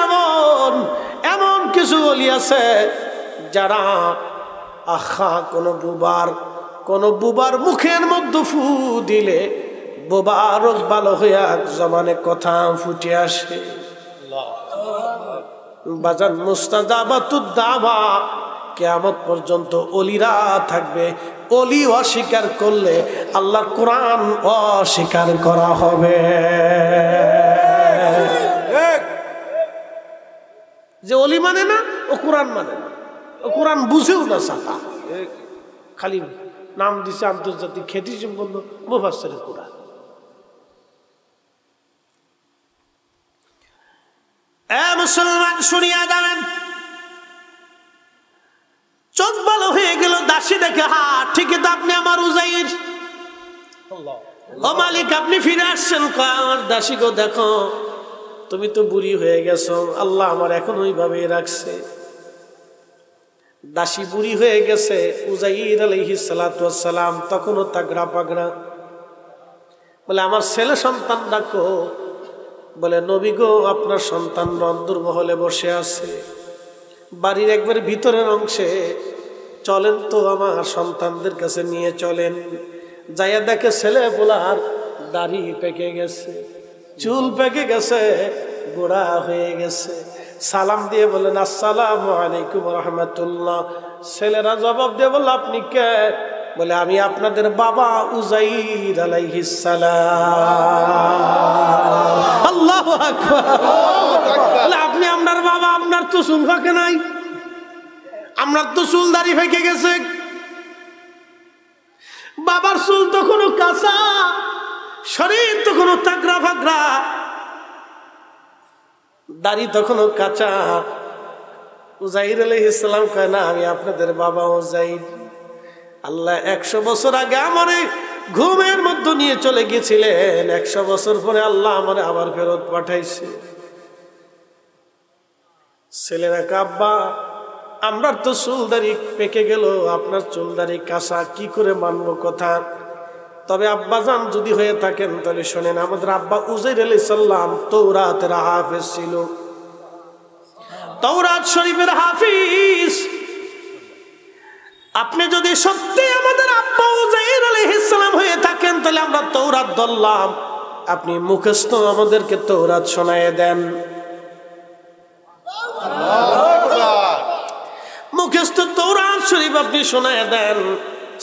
এমন কিছু ওলি আছে যারা কোন বুবার মুখের মধ্যে ফু দিলে বোবা রোগ ভালো হইয়া জবানে কথা ফুটে আসে। বাজান মুস্তাজাবাতুদ দাওয়া, কিয়ামত পর্যন্ত ওলিরা থাকবে। ওলি অস্বীকার করলে আল্লাহর কোরআন অস্বীকার করা হবে। যে ওলি মানে না, ও কোরআন মানে না, ও কোরআন বুঝেও না, সাফা খালি নাম দিছে আন্তর্জাতিক খ্যাতি সম্পন্ন মুফাসসিরে কোরআন। মুসলমান শুনিয়া যাবেন, চোখ ভালো হয়ে গেল, দাসী দেখে হা ঠিকই তো আপনি আমার উজাইর। ও মালিক আপনি ফিরে আসছেন। আমার দাসী গো দেখো তুমি তো বুড়ি হয়ে গেছো, আল্লাহ আমার এখন ওইভাবে রাখছে। দাসী বুড়ি হয়ে গেছে, উজাইর আলাইহিস সালাতু ওয়াস সালাম তখনও তাগড়া পাগড়া। বলে আমার ছেলে সন্তান ডাকো। বলে নবী গো আপনার সন্তান রন্দুর মহলে বসে আছে, বাড়ির একবার ভিতরের অংশে, চলেন তো আমার সন্তানদের কাছে নিয়ে চলেন। যাইয়া দেখে ছেলে পোলার দাড়ি পেকে গেছে, চুল পেকে গেছে, গোড়া হয়ে গেছে। সালাম দিয়ে বলেন আসসালামু আলাইকুম রাহমাতুল্লাহ। ছেলেরা জবাব দিয়ে বলল আপনি কে? বলে আমি আপনাদের বাবা উজাইর আলাইহিস সালাম। আল্লাহু আকবার। আপনি আপনার বাবা, আপনার তো চুল ফাঁকে নাই, আপনার তো চুল দাড়ি ফেঁকে গেছে। বাবার চুল তখনও কাঁচা, শরীর তখনও তাগড়া ফাগড়া, দাড়ি তখনও কাঁচা। উজাইর আলাইহিস সালাম কয় না আমি আপনাদের বাবা উজাইর। আল্লাহ 100 বছর আগে আমারে ঘুমের মধ্যে নিয়ে চলে গেছিলেন, 100 বছর পরে আল্লাহ আমারে আবার ফেরত পাঠাইছে। ছেলেরা কাব্বা আমরা তো চুলদারি পেকে গেল, আপনার চুলদারি কাঁচা, কি করে মানবো কথা? তবে আব্বাজান যদি হয়ে থাকেন তাহলে শোনেন, আমাদের আব্বা উজাইর আলাইহিস সালাম তাওরাতের হাফেজ ছিল, তাওরাত শরীফের হাফিজ। আপনি যদি সত্যি আমাদের আব্বা উজাইর আলাইহিস সালাম হয়ে থাকেন তাহলে আমরা তাওরাত ধরলাম, আপনি মুখস্থ আমাদেরকে তাওরাত শোনায়ে দেন। মুখস্থ তাওরাত শরীফ আপনি শোনায়ে দেন।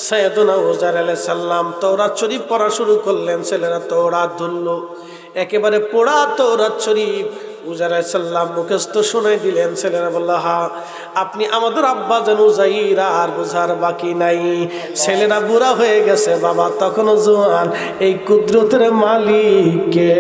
সাইয়েদুনা উজাইর আলাইহিস সালাম তাওরাত শরীফ পড়া শুরু করলেন, ছেলেরা তাওরাত ধরলো, একেবারে পড়া তাওরাত শরীফ উজাইর আলাইহিস সালাম মুখস্থ শোনাই দিলেন। ছেলেরা বলল হা আপনি আমাদের আব্বা যেন উজাইর, আর বোঝার বাকি নাই। ছেলেরা বুড়া হয়ে গেছে, বাবা তখনও জোয়ান, এই কুদরতের মালিক কে?